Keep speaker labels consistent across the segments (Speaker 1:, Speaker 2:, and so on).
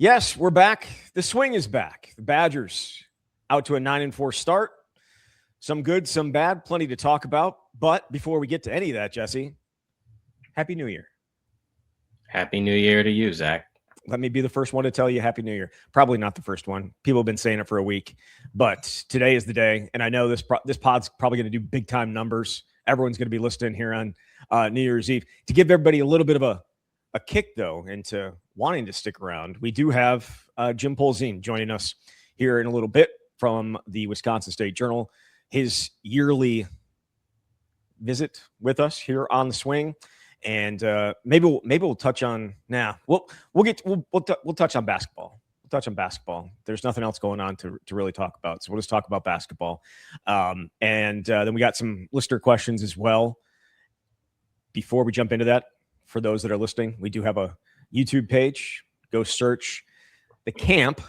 Speaker 1: Yes, we're back. The swing is back. The Badgers out to a 9-4 start. Some good, some bad, plenty to talk about. But before we get to any of that, Jesse, Happy New Year.
Speaker 2: Happy New Year to you, Zach.
Speaker 1: Let me be the first one to tell you Happy New Year. Probably not the first one. People have been saying it for a week, but today is the day. And I know this pod's probably going to do big time numbers. Everyone's going to be listening here on New Year's Eve. To give everybody a little bit of a kick, though, into wanting to stick around, we do have Jim Polzin joining us here in a little bit from the Wisconsin State Journal. His yearly visit with us here on the swing. And maybe we'll touch on we'll touch on basketball. We'll touch on basketball. There's nothing else going on to really talk about, so we'll just talk about basketball. And then we got some listener questions as well. Before we jump into that, for those that are listening, we do have a YouTube page. Go search The Camp,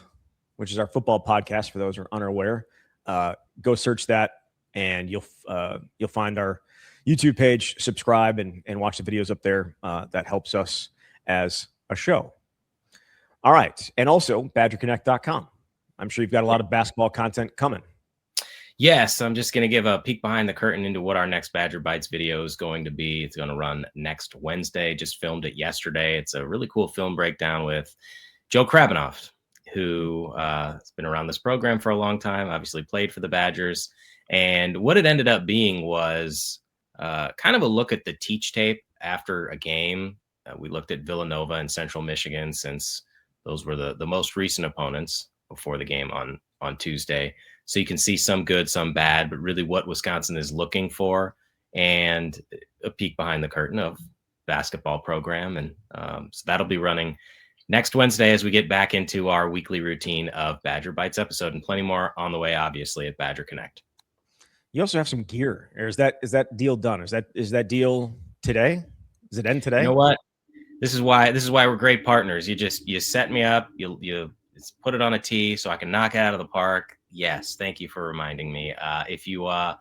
Speaker 1: which is our football podcast. For those who are unaware, go search that, and you'll find our YouTube page, subscribe, and watch the videos up there. That helps us as a show. All right. And also BadgerConnect.com. I'm sure you've got a lot of basketball content coming.
Speaker 2: Yes, I'm just going to give a peek behind the curtain into what our next Badger Bites video is going to be. It's going to run next Wednesday. Just filmed it yesterday. It's a really cool film breakdown with Joe Krabbenhoft, who has been around this program for a long time, obviously played for the Badgers. And what it ended up being was kind of a look at the teach tape after a game. We looked at Villanova and Central Michigan, since those were the most recent opponents before the game on Tuesday. So you can see some good, some bad, but really what Wisconsin is looking for, and a peek behind the curtain of basketball program. And so that'll be running next Wednesday as we get back into our weekly routine of Badger Bites episode, and plenty more on the way, obviously, at Badger Connect.
Speaker 1: You also have some gear. Or is that deal done? Is that deal today? Does it end today?
Speaker 2: You know what? This is why we're great partners. You set me up. You put it on a tee so I can knock it out of the park. Yes, thank you for reminding me. If you want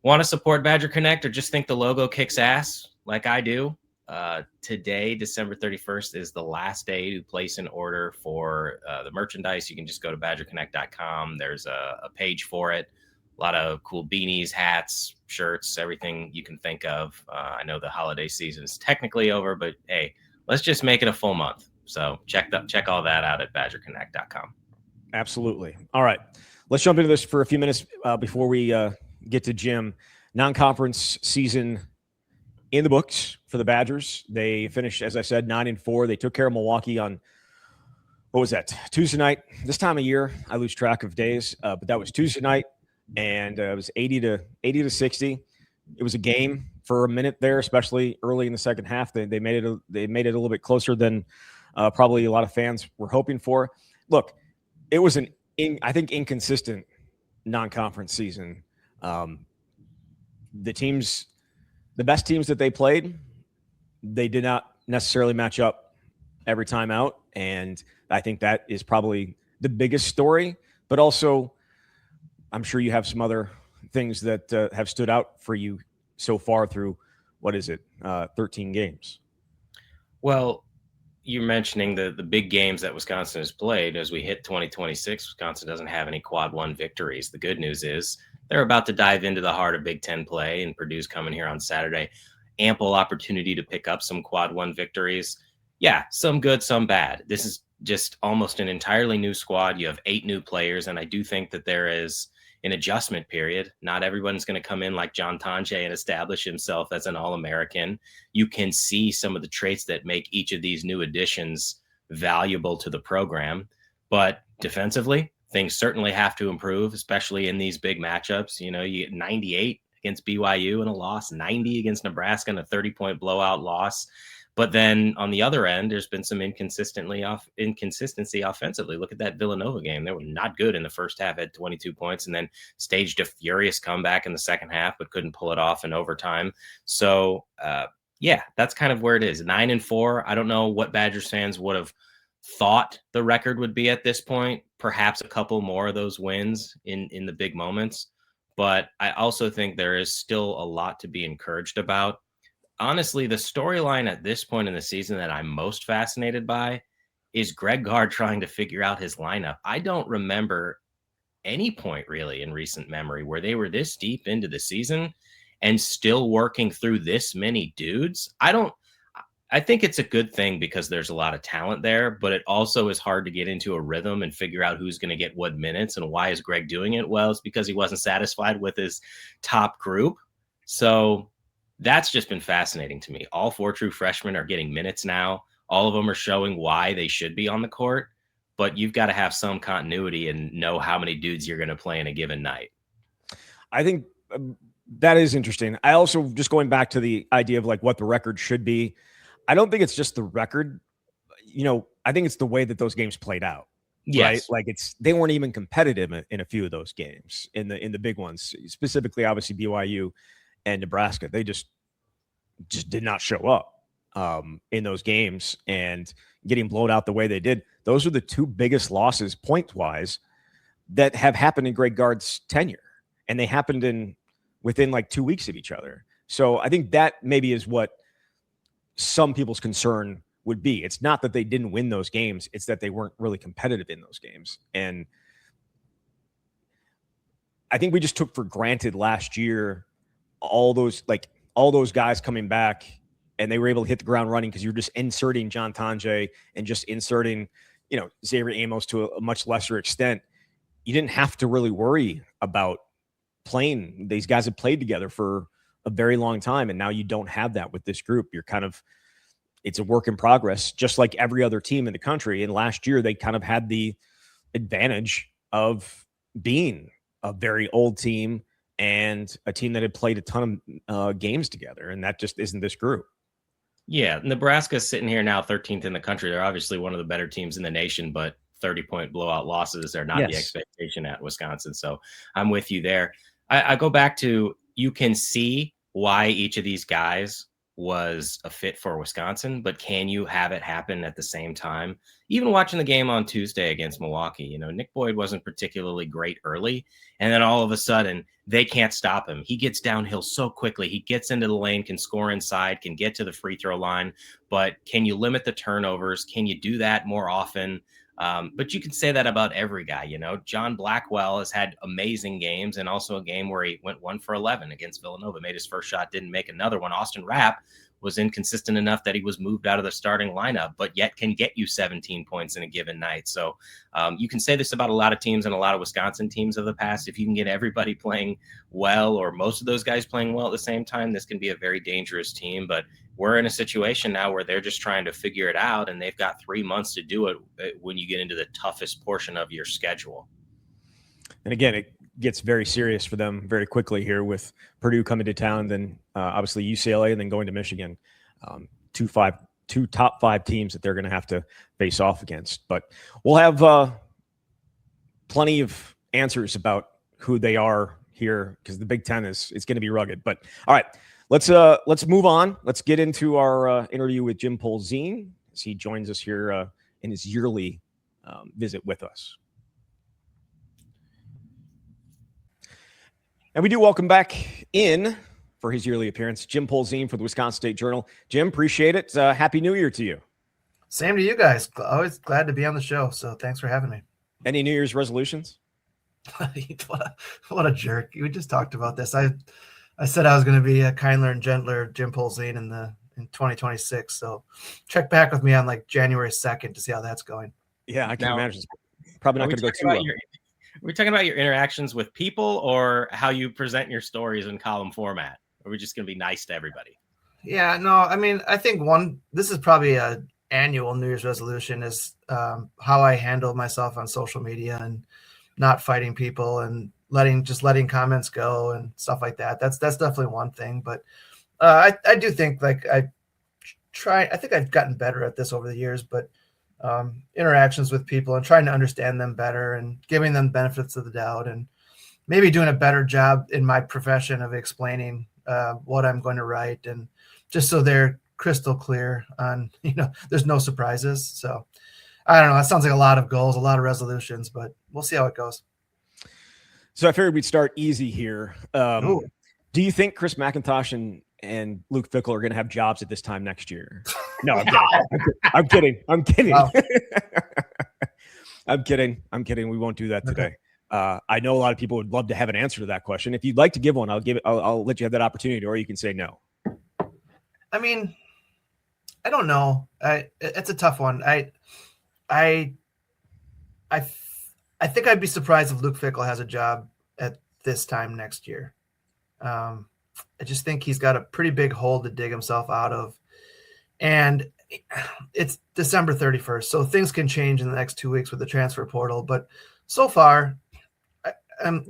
Speaker 2: to support Badger Connect, or just think the logo kicks ass like I do, today, December 31st, is the last day to place an order for the merchandise. You can just go to BadgerConnect.com. There's a page for it. A lot of cool beanies, hats, shirts, everything you can think of. I know the holiday season is technically over, but hey, let's just make it a full month. So check all that out at BadgerConnect.com.
Speaker 1: Absolutely. All right. Let's jump into this for a few minutes before we get to Jim. Non-conference season in the books for the Badgers. They finished, as I said, 9-4. They took care of Milwaukee on, what was that, Tuesday night? This time of year, I lose track of days, but that was Tuesday night, and it was 80 to 60. It was a game for a minute there, especially early in the second half. They made it a little bit closer than probably a lot of fans were hoping for. Look, it was I think inconsistent non-conference season. The best teams that they played, they did not necessarily match up every time out, and I think that is probably the biggest story. But also, I'm sure you have some other things that have stood out for you so far through, 13 games.
Speaker 2: Well, you're mentioning the big games that Wisconsin has played. As we hit 2026, Wisconsin doesn't have any quad one victories. The good news is they're about to dive into the heart of Big Ten play, and Purdue's coming here on Saturday. Ample opportunity to pick up some quad one victories. Yeah, some good, some bad. This is just almost an entirely new squad. You have 8 new players, and I do think that there is an adjustment period. Not everyone's going to come in like John Tonje and establish himself as an All-American. You can see some of the traits that make each of these new additions valuable to the program. But defensively, things certainly have to improve, especially in these big matchups. You know, you get 98 against BYU in a loss, 90 against Nebraska in a 30-point blowout loss. But then on the other end, there's been some inconsistency offensively. Look at that Villanova game. They were not good in the first half, had 22 points, and then staged a furious comeback in the second half, but couldn't pull it off in overtime. So, yeah, that's kind of where it is. 9-4. I don't know what Badgers fans would have thought the record would be at this point. Perhaps a couple more of those wins in the big moments. But I also think there is still a lot to be encouraged about. Honestly, the storyline at this point in the season that I'm most fascinated by is Greg Gard trying to figure out his lineup. I don't remember any point really in recent memory where they were this deep into the season and still working through this many dudes. I think it's a good thing because there's a lot of talent there, but it also is hard to get into a rhythm and figure out who's going to get what minutes. And why is Greg doing it? Well, it's because he wasn't satisfied with his top group. So that's just been fascinating to me. All 4 true freshmen are getting minutes now. All of them are showing why they should be on the court, but you've got to have some continuity and know how many dudes you're going to play in a given night.
Speaker 1: I think that is interesting. I also, just going back to the idea of like what the record should be, I don't think it's just the record. I think it's the way that those games played out.
Speaker 2: Yes.
Speaker 1: Right? Like they weren't even competitive in a few of those games, in the big ones, specifically, obviously BYU and Nebraska. They just did not show up in those games, and getting blown out the way they did. Those are the 2 biggest losses point wise that have happened in Greg Gard's tenure. And they happened within like 2 weeks of each other. So I think that maybe is what some people's concern would be. It's not that they didn't win those games. It's that they weren't really competitive in those games. And I think we just took for granted last year, all those guys coming back, and they were able to hit the ground running because you're just inserting John Tonje and just inserting, Xavier Amos to a much lesser extent. You didn't have to really worry about playing. These guys have played together for a very long time, and now you don't have that with this group. It's a work in progress, just like every other team in the country. And last year, they kind of had the advantage of being a very old team and a team that had played a ton of games together, and that just isn't this group.
Speaker 2: Yeah, Nebraska's sitting here now 13th in the country. They're obviously one of the better teams in the nation, but 30-point blowout losses are not the expectation at Wisconsin. So I'm with you there. I go back to, you can see why each of these guys was a fit for Wisconsin, but can you have it happen at the same time? Even watching the game on Tuesday against Milwaukee, Nick Boyd wasn't particularly great early, and then all of a sudden they can't stop him. He gets downhill so quickly. He gets into the lane, can score inside, can get to the free throw line, but can you limit the turnovers? Can you do that more often? But you can say that about every guy. John Blackwell has had amazing games, and also a game where he went 1 for 11 against Villanova, made his first shot, didn't make another one. Austin Rapp was inconsistent enough that he was moved out of the starting lineup, but yet can get you 17 points in a given night. So you can say this about a lot of teams and a lot of Wisconsin teams of the past. If you can get everybody playing well, or most of those guys playing well at the same time, this can be a very dangerous team. But we're in a situation now where they're just trying to figure it out, and they've got 3 months to do it when you get into the toughest portion of your schedule. And again, it gets very serious for them very quickly here, with Purdue coming to town, then obviously UCLA, and then going to Michigan. 2 top 5 teams that they're going to have to face off against. But we'll have plenty of answers about who they are here, because the Big Ten is going to be rugged. But all right, let's move on. Let's get into our interview with Jim Polzin as he joins us here in his yearly visit with us. And we do welcome back in for his yearly appearance, Jim Polzin for the Wisconsin State Journal. Jim, appreciate it. Happy New Year to you.
Speaker 3: Same to you guys. Always glad to be on the show. So thanks for having me.
Speaker 1: Any New Year's resolutions?
Speaker 3: what a jerk. We just talked about this. I said I was going to be a kinder and gentler Jim Polzin in 2026. So check back with me on like January 2nd to see how that's going.
Speaker 1: Yeah, I can imagine. Probably not going to go too well.
Speaker 2: Are we talking about your interactions with people, or how you present your stories in column format? Or are we just going to be nice to everybody?
Speaker 3: Yeah, no, I mean, I think this is probably a annual New Year's resolution, is how I handle myself on social media and not fighting people and letting comments go and stuff like that. That's definitely one thing. But I do think I think I've gotten better at this over the years, but interactions with people and trying to understand them better and giving them benefits of the doubt, and maybe doing a better job in my profession of explaining what I'm going to write, and just so they're crystal clear on, there's no surprises. So I don't know. That sounds like a lot of goals, a lot of resolutions, but we'll see how it goes.
Speaker 1: So I figured we'd start easy here. Do you think Chris McIntosh and and Luke Fickell are going to have jobs at this time next year? No, I'm kidding. I'm kidding.
Speaker 3: Wow.
Speaker 1: I'm kidding. We won't do that today. I know a lot of people would love to have an answer to that question. If you'd like to give one, I'll let you have that opportunity, or you can say no.
Speaker 3: I mean, I don't know. It's a tough one. I think I'd be surprised if Luke Fickell has a job at this time next year. I just think he's got a pretty big hole to dig himself out of. And it's December 31st, so things can change in the next 2 weeks with the transfer portal. But so far,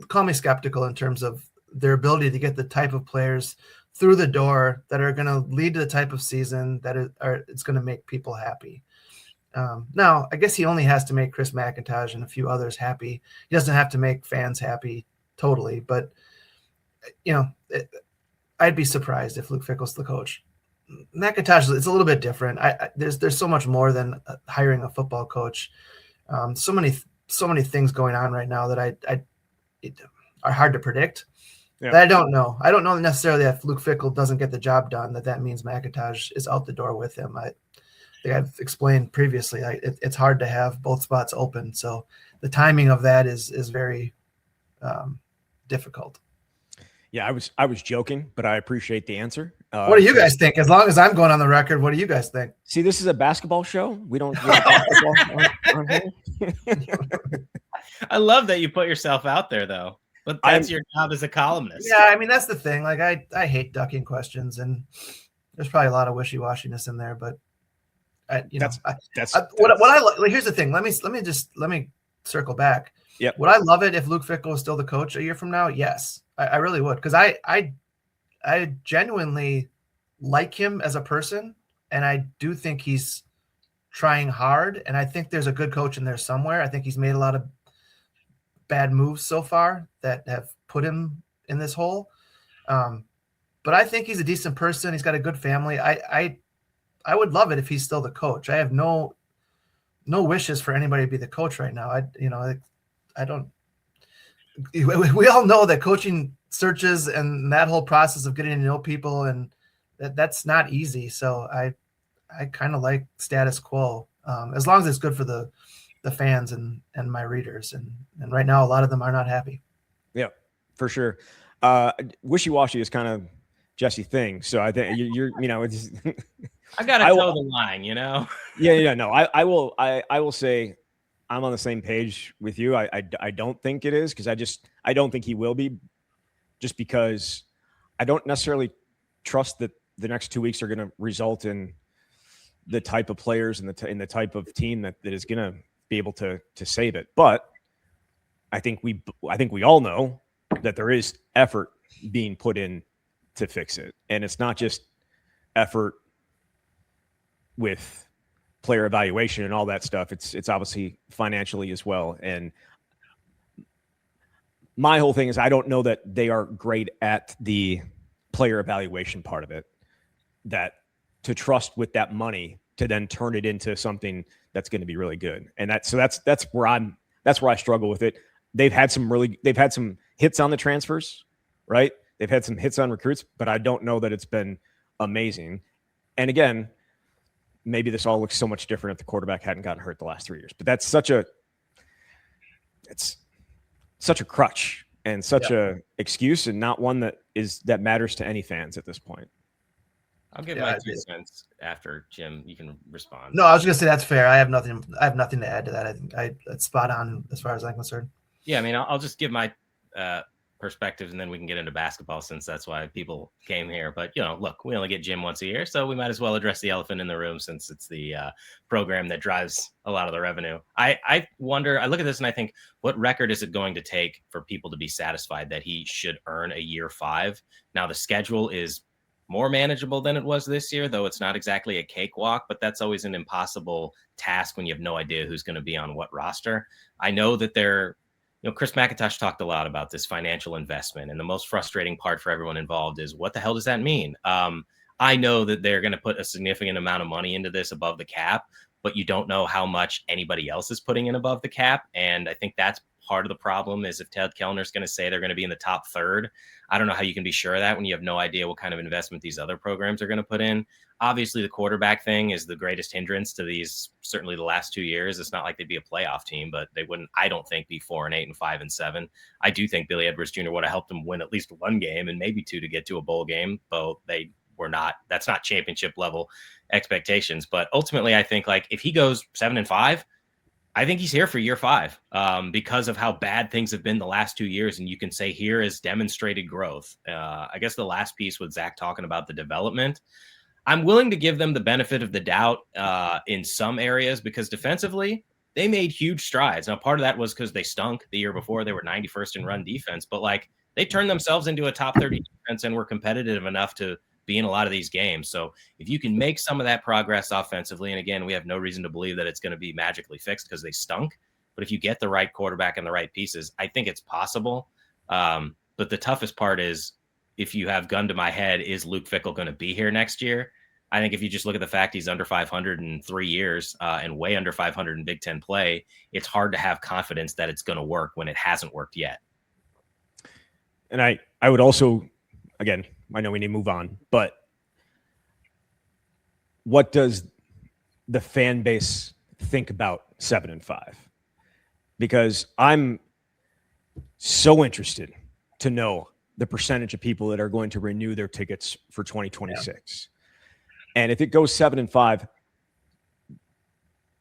Speaker 3: call me skeptical in terms of their ability to get the type of players through the door that are going to lead to the type of season that it's going to make people happy. Now, I guess he only has to make Chris McIntosh and a few others happy. He doesn't have to make fans happy totally, but I'd be surprised if Luke Fickell's the coach. McIntosh, it's a little bit different. There's so much more than hiring a football coach. So many things going on right now that are hard to predict. Yeah. That I don't know. I don't know necessarily if Luke Fickell doesn't get the job done, that means McIntosh is out the door with him. I think I've explained previously, it's hard to have both spots open. So the timing of that is very difficult.
Speaker 1: Yeah, I was joking, but I appreciate the answer.
Speaker 3: What do you guys think? As long as I'm going on the record, what do you guys think?
Speaker 1: See, this is a basketball show. We don't basketball on here.
Speaker 2: I love that you put yourself out there, though. But that's your job as a columnist.
Speaker 3: Yeah, I mean, that's the thing. Like, I hate ducking questions, and there's probably a lot of wishy-washiness in there. But here's the thing. Let me circle back.
Speaker 1: Yep.
Speaker 3: Would I love it if Luke Fickell was still the coach a year from now? Yes, I really would, because I genuinely like him as a person, and I do think he's trying hard, and I think there's a good coach in there somewhere. I think he's made a lot of bad moves so far that have put him in this hole. But I think he's a decent person. He's got a good family. I would love it if he's still the coach. I have no wishes for anybody to be the coach right now. I don't. We all know that coaching searches and that whole process of getting to know people, and that's not easy. So I kind of like status quo, as long as it's good for the fans and my readers. And right now, a lot of them are not happy.
Speaker 1: Yeah, for sure. Wishy-washy is kind of Jesse thing. So I think you're it's.
Speaker 2: I gotta toe the line,
Speaker 1: Yeah. No, I will say I'm on the same page with you. I don't think it is, because I don't think he will be, just because I don't necessarily trust that the next 2 weeks are going to result in the type of players and the type of team that is going to be able to save it. But I think we all know that there is effort being put in to fix it, and it's not just effort with player evaluation and all that stuff. It's obviously financially as well. And my whole thing is, I don't know that they are great at the player evaluation part of it, that to trust with that money to then turn it into something that's going to be really good. And that's where I struggle with it. They've had some hits on the transfers, right? They've had some hits on recruits, but I don't know that it's been amazing. And again, maybe this all looks so much different if the quarterback hadn't gotten hurt the last 3 years. But that's such a crutch and such a excuse, and not one that matters to any fans at this point.
Speaker 2: I'll give my 2 cents after Jim. You can respond.
Speaker 3: No, I was going to say that's fair. I have nothing to add to that. I think that's spot on as far as I'm concerned.
Speaker 2: Yeah, I mean, I'll just give my perspectives, and then we can get into basketball, since that's why people came here. But look, we only get Jim once a year, so we might as well address the elephant in the room, since it's the program that drives a lot of the revenue. I wonder, I look at this and I think, what record is it going to take for people to be satisfied that he should earn a year 5? Now, the schedule is more manageable than it was this year, though it's not exactly a cakewalk, but that's always an impossible task when you have no idea who's going to be on what roster. I know that Chris McIntosh talked a lot about this financial investment, and the most frustrating part for everyone involved is, what the hell does that mean? I know that they're going to put a significant amount of money into this above the cap, but you don't know how much anybody else is putting in above the cap. And I think that's part of the problem is if Ted Kellner's going to say they're going to be in the top third, I don't know how you can be sure of that when you have no idea what kind of investment these other programs are going to put in. Obviously, the quarterback thing is the greatest hindrance to these, certainly the last 2 years. It's not like they'd be a playoff team, but they wouldn't, I don't think, be 4-8 and 5-7. I do think Billy Edwards Jr. would have helped them win at least one game and maybe two to get to a bowl game, though they were not, that's not championship level expectations. But ultimately, I think like if he goes 7-5, I think he's here for year 5 because of how bad things have been the last 2 years. And you can say here is demonstrated growth. I guess the last piece with Zach talking about the development, I'm willing to give them the benefit of the doubt in some areas because defensively they made huge strides. Now, part of that was because they stunk the year before. They were 91st in run defense, but like they turned themselves into a top 30 defense and were competitive enough to be in a lot of these games. So if you can make some of that progress offensively, and again, we have no reason to believe that it's going to be magically fixed because they stunk, but if you get the right quarterback and the right pieces, I think it's possible. But the toughest part is if you have gun to my head, is Luke Fickell going to be here next year? I think if you just look at the fact he's under 500 in 3 years and way under 500 in Big Ten play, it's hard to have confidence that it's going to work when it hasn't worked yet.
Speaker 1: And I would also, again, I know we need to move on, but what does the fan base think about 7-5? Because I'm so interested to know the percentage of people that are going to renew their tickets for 2026. Yeah. And if it goes 7-5,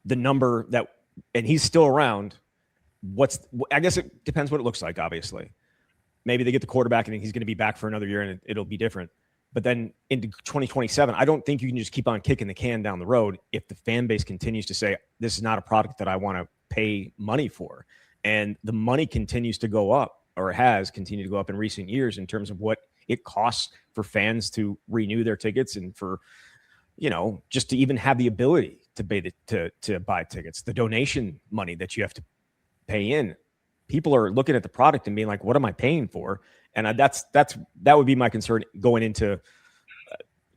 Speaker 1: the number that, and he's still around, I guess it depends what it looks like, obviously. Maybe they get the quarterback and he's going to be back for another year and it'll be different. But then into 2027, I don't think you can just keep on kicking the can down the road if the fan base continues to say, this is not a product that I want to pay money for. And the money continues to go up, or has continued to go up in recent years in terms of what it costs for fans to renew their tickets and for, just to even have the ability to buy tickets, the donation money that you have to pay in. People are looking at the product and being like, what am I paying for? And that would be my concern going into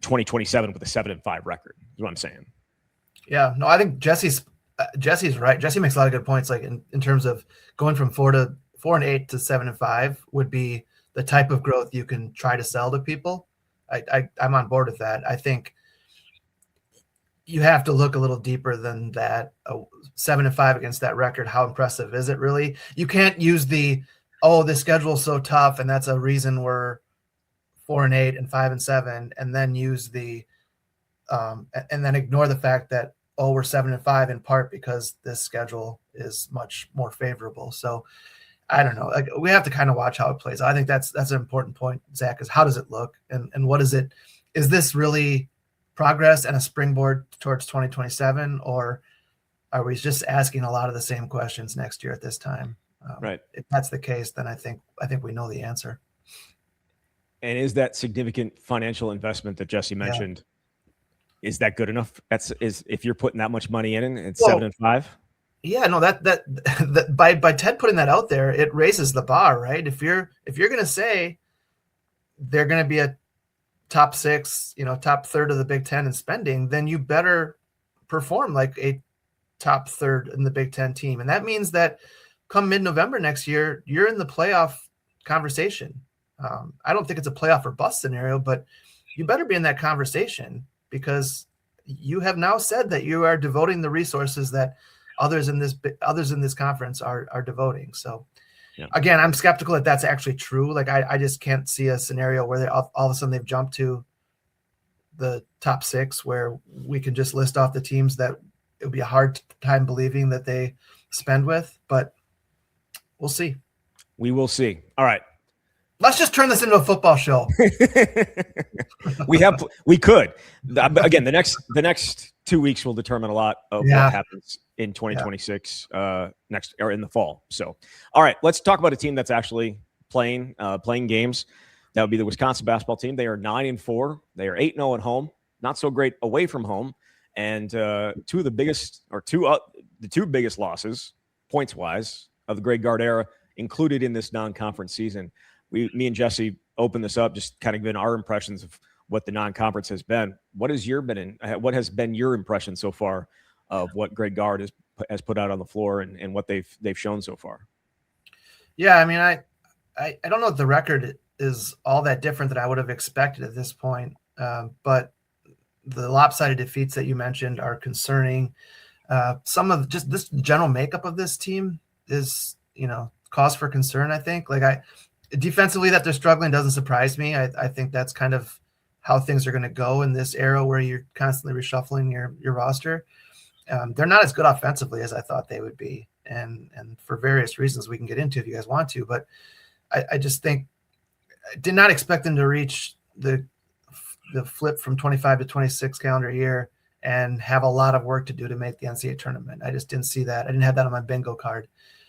Speaker 1: 2027 with a 7-5 record, is what I'm saying.
Speaker 3: Yeah, no, I think Jesse's right. Jesse makes a lot of good points. Like in terms of going from 4-8 to 7-5 would be the type of growth you can try to sell to people. I'm on board with that. I think you have to look a little deeper than that. 7-5 against that record. How impressive is it really? You can't use the schedule is so tough, and that's a reason we're 4-8 and 5-7, and then use the and then ignore the fact that we're 7-5 in part because this schedule is much more favorable. So I don't know. Like, we have to kind of watch how it plays. I think that's an important point, Zach, is how does it look and what is it? Is this really progress and a springboard towards 2027, or are we just asking a lot of the same questions next year at this time?
Speaker 1: Right. If
Speaker 3: that's the case, then I think we know the answer.
Speaker 1: And is that significant financial investment that Jesse mentioned, is that good enough? Is if you're putting that much money in and it's 7-5?
Speaker 3: Yeah, no, that by Ted putting that out there, it raises the bar, right? If you're going to say they're going to be a top 6, top third of the Big Ten in spending, then you better perform like a top third in the Big Ten team. And that means that come mid-November next year, you're in the playoff conversation. I don't think it's a playoff or bust scenario, but you better be in that conversation because you have now said that you are devoting the resources that others in this conference are devoting. So again, I'm skeptical that that's actually true. Like I just can't see a scenario where all of a sudden they've jumped to the top 6 where we can just list off the teams that it would be a hard time believing that they spend with, but we'll see. We will see. All right. Let's just turn this into a football show. We could. Again, the next 2 weeks will determine a lot of what happens in 2026 next or in the fall. So, all right, let's talk about a team that's actually playing games. That would be the Wisconsin basketball team. They are 9-4. They are 8-0 at home. Not so great away from home. And the two biggest losses, points wise, of the Greg Gard era included in this non-conference season. Me and Jesse opened this up, just kind of giving our impressions of what the non-conference has been. What has been your impression so far
Speaker 1: of what Greg Gard has put out on the floor and what they've shown so far.
Speaker 3: Yeah, I mean, I don't know if the record is all that different than I would have expected at this point, but the lopsided defeats that you mentioned are concerning. Some of just this general makeup of this team is, cause for concern, I think. Defensively that they're struggling doesn't surprise me. I think that's kind of how things are going to go in this era where you're constantly reshuffling your roster. They're not as good offensively as I thought they would be. And for various reasons we can get into if you guys want to, but I just think I did not expect them to reach the flip from 25 to 26 calendar year and have a lot of work to do to make the NCAA tournament. I just didn't see that. I didn't have that on my bingo card.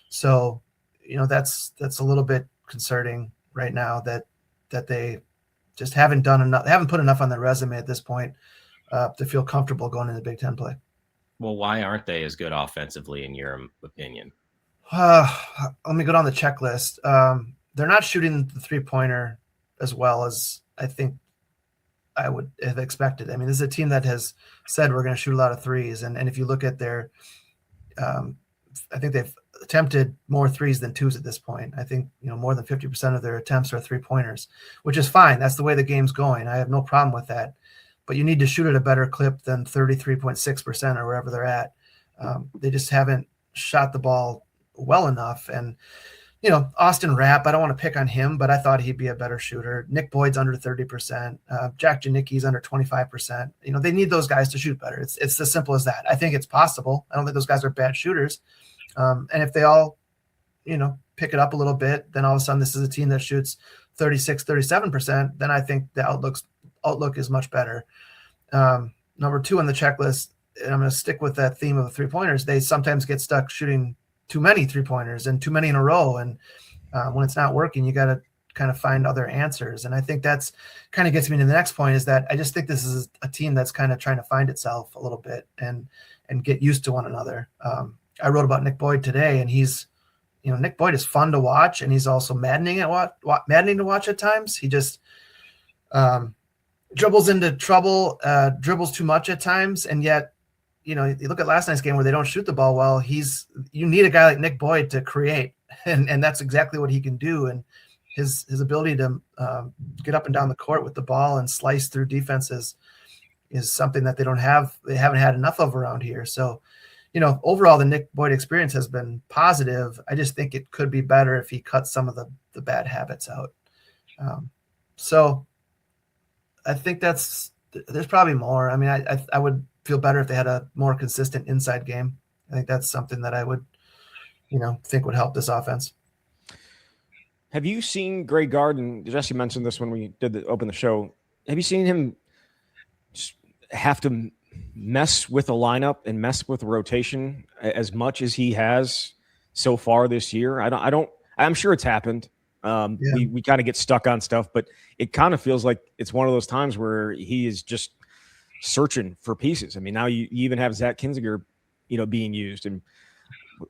Speaker 3: So, that's a little bit concerning right now that they just haven't done enough. They haven't put enough on their resume at this point to feel comfortable going into Big Ten play.
Speaker 2: Well, why aren't they as good offensively in your opinion?
Speaker 3: Let me go down the checklist. They're not shooting the 3-pointer as well as I think I would have expected. I mean, this is a team that has said we're going to shoot a lot of threes. And if you look at their I think they've attempted more threes than twos at this point. I think, more than 50% of their attempts are 3-pointers, which is fine. That's the way the game's going. I have no problem with that. But you need to shoot at a better clip than 33.6% or wherever they're at. They just haven't shot the ball well enough. And, Austin Rapp, I don't want to pick on him, but I thought he'd be a better shooter. Nick Boyd's under 30%. Jack Janicki's under 25%. They need those guys to shoot better. It's as simple as that. I think it's possible. I don't think those guys are bad shooters. And if they all, pick it up a little bit, then all of a sudden this is a team that shoots 36, 37%. Then I think the outlook is much better. Number 2 on the checklist, and I'm going to stick with that theme of the 3-pointers. They sometimes get stuck shooting too many 3-pointers and too many in a row. And when it's not working, you got to kind of find other answers. And I think that's kind of gets me to the next point is that I just think this is a team that's kind of trying to find itself a little bit and get used to one another. I wrote about Nick Boyd today, and he's, Nick Boyd is fun to watch, and he's also maddening to watch at times. He just dribbles into trouble, dribbles too much at times, and yet, you look at last night's game where they don't shoot the ball well. You need a guy like Nick Boyd to create, and that's exactly what he can do. And his ability to get up and down the court with the ball and slice through defenses is something that they haven't had enough of around here. So, overall the Nick Boyd experience has been positive. I just think it could be better if he cuts some of the bad habits out. So I think there's probably more. I mean, I would feel better if they had a more consistent inside game. I think that's something that I would, think would help this offense.
Speaker 1: Have you seen Greg Gard, and Jesse mentioned this when we open the show, have you seen him have to mess with a lineup and mess with a rotation as much as he has so far this year? I'm sure it's happened. We kind of get stuck on stuff, but it kind of feels like it's one of those times where he is just searching for pieces. I mean, now you even have Zach Kinziger, being used, and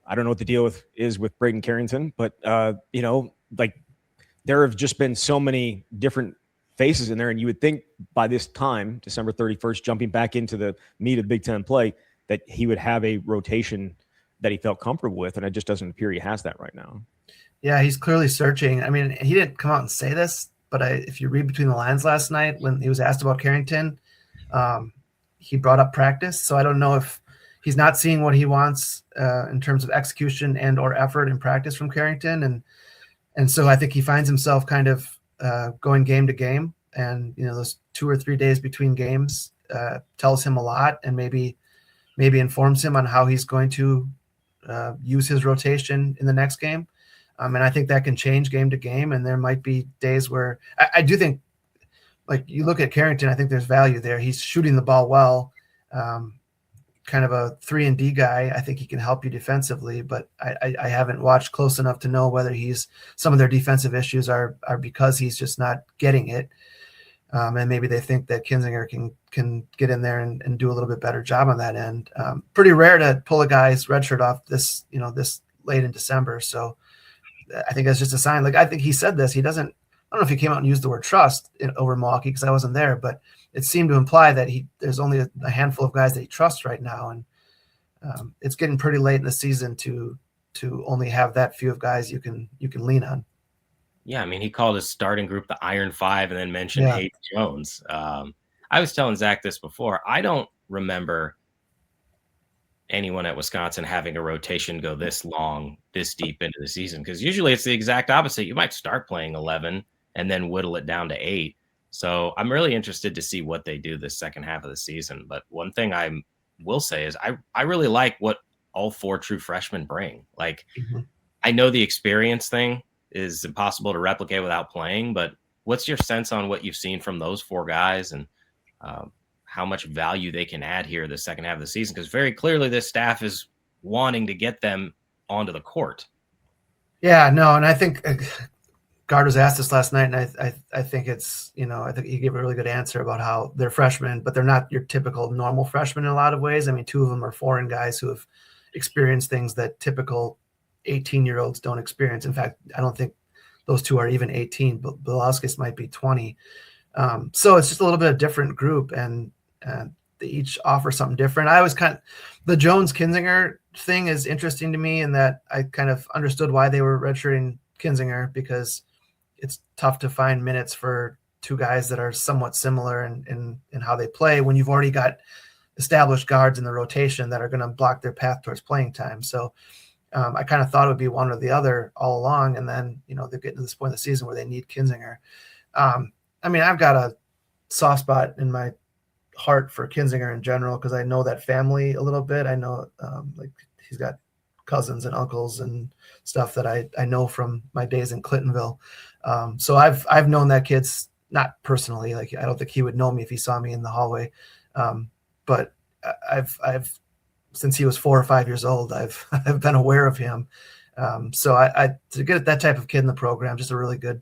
Speaker 1: I don't know what the deal is with Braden Carrington, but there have just been so many different faces in there, and you would think by this time, December 31st, jumping back into the meat of Big Ten play, that he would have a rotation that he felt comfortable with, and it just doesn't appear he has that right now.
Speaker 3: Yeah, he's clearly searching. I mean, he didn't come out and say this, but if you read between the lines last night when he was asked about Carrington, he brought up practice. So I don't know if he's not seeing what he wants in terms of execution and or effort in practice from Carrington. And so I think he finds himself kind of going game to game, and those 2 or 3 days between games tells him a lot, and maybe informs him on how he's going to use his rotation in the next game. And I think that can change game to game, and there might be days where I do think, like, you look at Carrington, I think there's value there. He's shooting the ball well, kind of a 3-and-D guy. I think he can help you defensively, but I haven't watched close enough to know whether some of their defensive issues are because he's just not getting it. And maybe they think that Kinziger can get in there and do a little bit better job on that end. Pretty rare to pull a guy's red shirt off this late in December. So I think that's just a sign. Like, I think he said this. I don't know if he came out and used the word trust over Milwaukee because I wasn't there, but it seemed to imply that there's only a handful of guys that he trusts right now. And it's getting pretty late in the season to only have that few of guys you can lean on.
Speaker 2: Yeah, I mean, he called his starting group the Iron Five and then mentioned Hayes Jones. I was telling Zach this before. I don't remember anyone at Wisconsin having a rotation go this long, this deep into the season, because usually it's the exact opposite. You might start playing 11 and then whittle it down to 8. So I'm really interested to see what they do this second half of the season. But one thing I will say is I really like what all 4 true freshmen bring. Like, I know the experience thing is impossible to replicate without playing, but what's your sense on what you've seen from those 4 guys and how much value they can add here the second half of the season? Because very clearly this staff is wanting to get them onto the court.
Speaker 3: Yeah, no, and I think Gard was asked this last night, and I think it's, I think he gave a really good answer about how they're freshmen, but they're not your typical normal freshmen in a lot of ways. I mean, 2 of them are foreign guys who have experienced things that typical 18-year-olds don't experience. In fact, I don't think those 2 are even 18, but Belauskis might be 20. So it's just a little bit of different group, and they each offer something different. I was the Jones-Kinzinger thing is interesting to me in that I kind of understood why they were redshirting Kinzinger, because it's tough to find minutes for 2 guys that are somewhat similar in how they play when you've already got established guards in the rotation that are going to block their path towards playing time. So I kind of thought it would be one or the other all along. And then, they're getting to this point in the season where they need Kinzinger. I mean, I've got a soft spot in my heart for Kinzinger in general, because I know that family a little bit. I know like he's got cousins and uncles and stuff that I know from my days in Clintonville. So I've known that kid's, not personally, like I don't think he would know me if he saw me in the hallway. But I've since he was 4 or 5 years old, I've been aware of him. So I to get that type of kid in the program, just a really good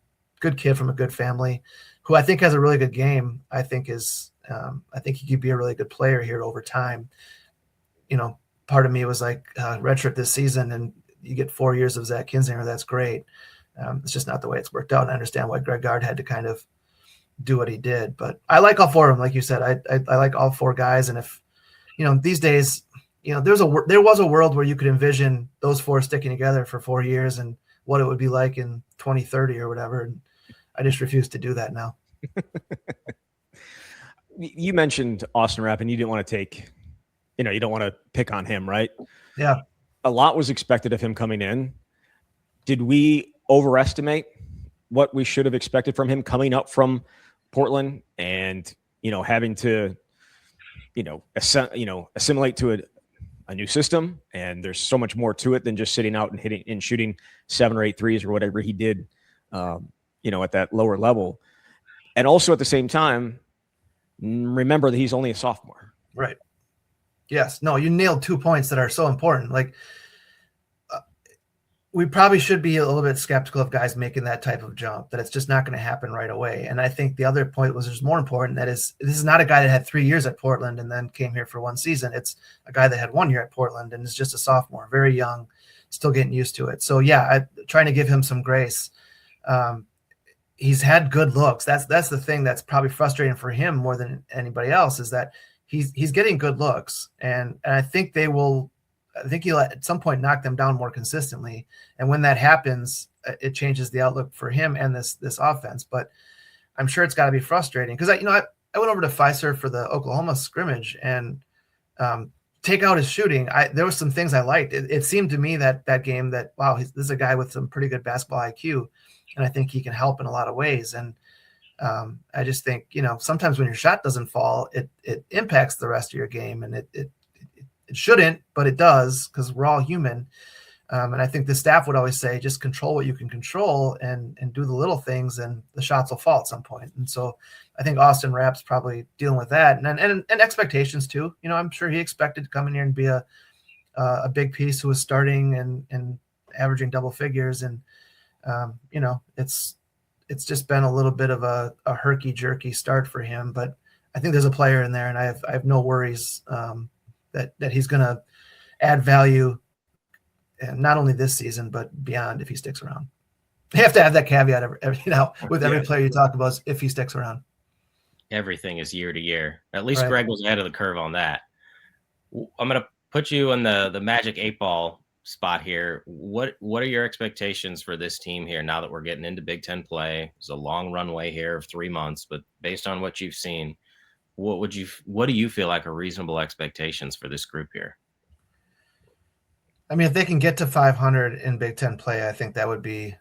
Speaker 3: kid from a good family, who I think has a really good game. I think he could be a really good player here over time. Part of me was like, redshirt this season and you get 4 years of Zach Kinzinger. That's great. It's just not the way it's worked out. And I understand why Greg Gard had to kind of do what he did, but I like all 4 of them. Like you said, I like all 4 guys. And if, these days, there was a world where you could envision those 4 sticking together for 4 years and what it would be like in 2030 or whatever. And I just refuse to do that now.
Speaker 1: You mentioned Austin Rapp, and you didn't want to take, you don't want to pick on him, right?
Speaker 3: Yeah.
Speaker 1: A lot was expected of him coming in. Did we overestimate what we should have expected from him coming up from Portland and, having to, assimilate to a new system? And there's so much more to it than just sitting out and hitting and shooting 7 or 8 threes or whatever he did, at that lower level. And also at the same time, remember that he's only a sophomore.
Speaker 3: Right. Yes. No, you nailed 2 points that are so important. Like, we probably should be a little bit skeptical of guys making that type of jump, that it's just not going to happen right away. And I think the other point was just more important. That is, this is not a guy that had 3 years at Portland and then came here for 1 season. It's a guy that had 1 year at Portland and is just a sophomore, very young, still getting used to it. So yeah, I'm trying to give him some grace. He's had good looks. That's the thing that's probably frustrating for him more than anybody else, is that he's getting good looks, and I think he'll at some point knock them down more consistently. And when that happens, it changes the outlook for him and this offense. But I'm sure it's got to be frustrating, because I went over to Fiserv for the Oklahoma scrimmage, and take out his shooting, there was some things I liked. It seemed to me that game that, wow, this is a guy with some pretty good basketball IQ. And I think he can help in a lot of ways. And I just think, sometimes when your shot doesn't fall, it impacts the rest of your game. And it shouldn't, but it does, because we're all human. And I think the staff would always say, just control what you can control and do the little things, and the shots will fall at some point. And so I think Austin Rapp's probably dealing with that, and expectations too. I'm sure he expected to come in here and be a big piece who was starting and averaging double figures. And it's just been a little bit of a herky-jerky start for him, but I think there's a player in there, and I have no worries that he's going to add value, and not only this season but beyond if he sticks around. You have to have that caveat with every player you talk about, if he sticks around.
Speaker 2: Everything is year to year. At least
Speaker 3: Right.
Speaker 2: Greg was ahead of the curve on that. I'm going to put you in the magic 8-ball spot here. What are your expectations for this team here now that we're getting into Big Ten play? It's a long runway here of 3 months, but based on what you've seen, what do you feel like are reasonable expectations for this group here?
Speaker 3: I mean, if they can get to 500 in Big Ten play, I think that would be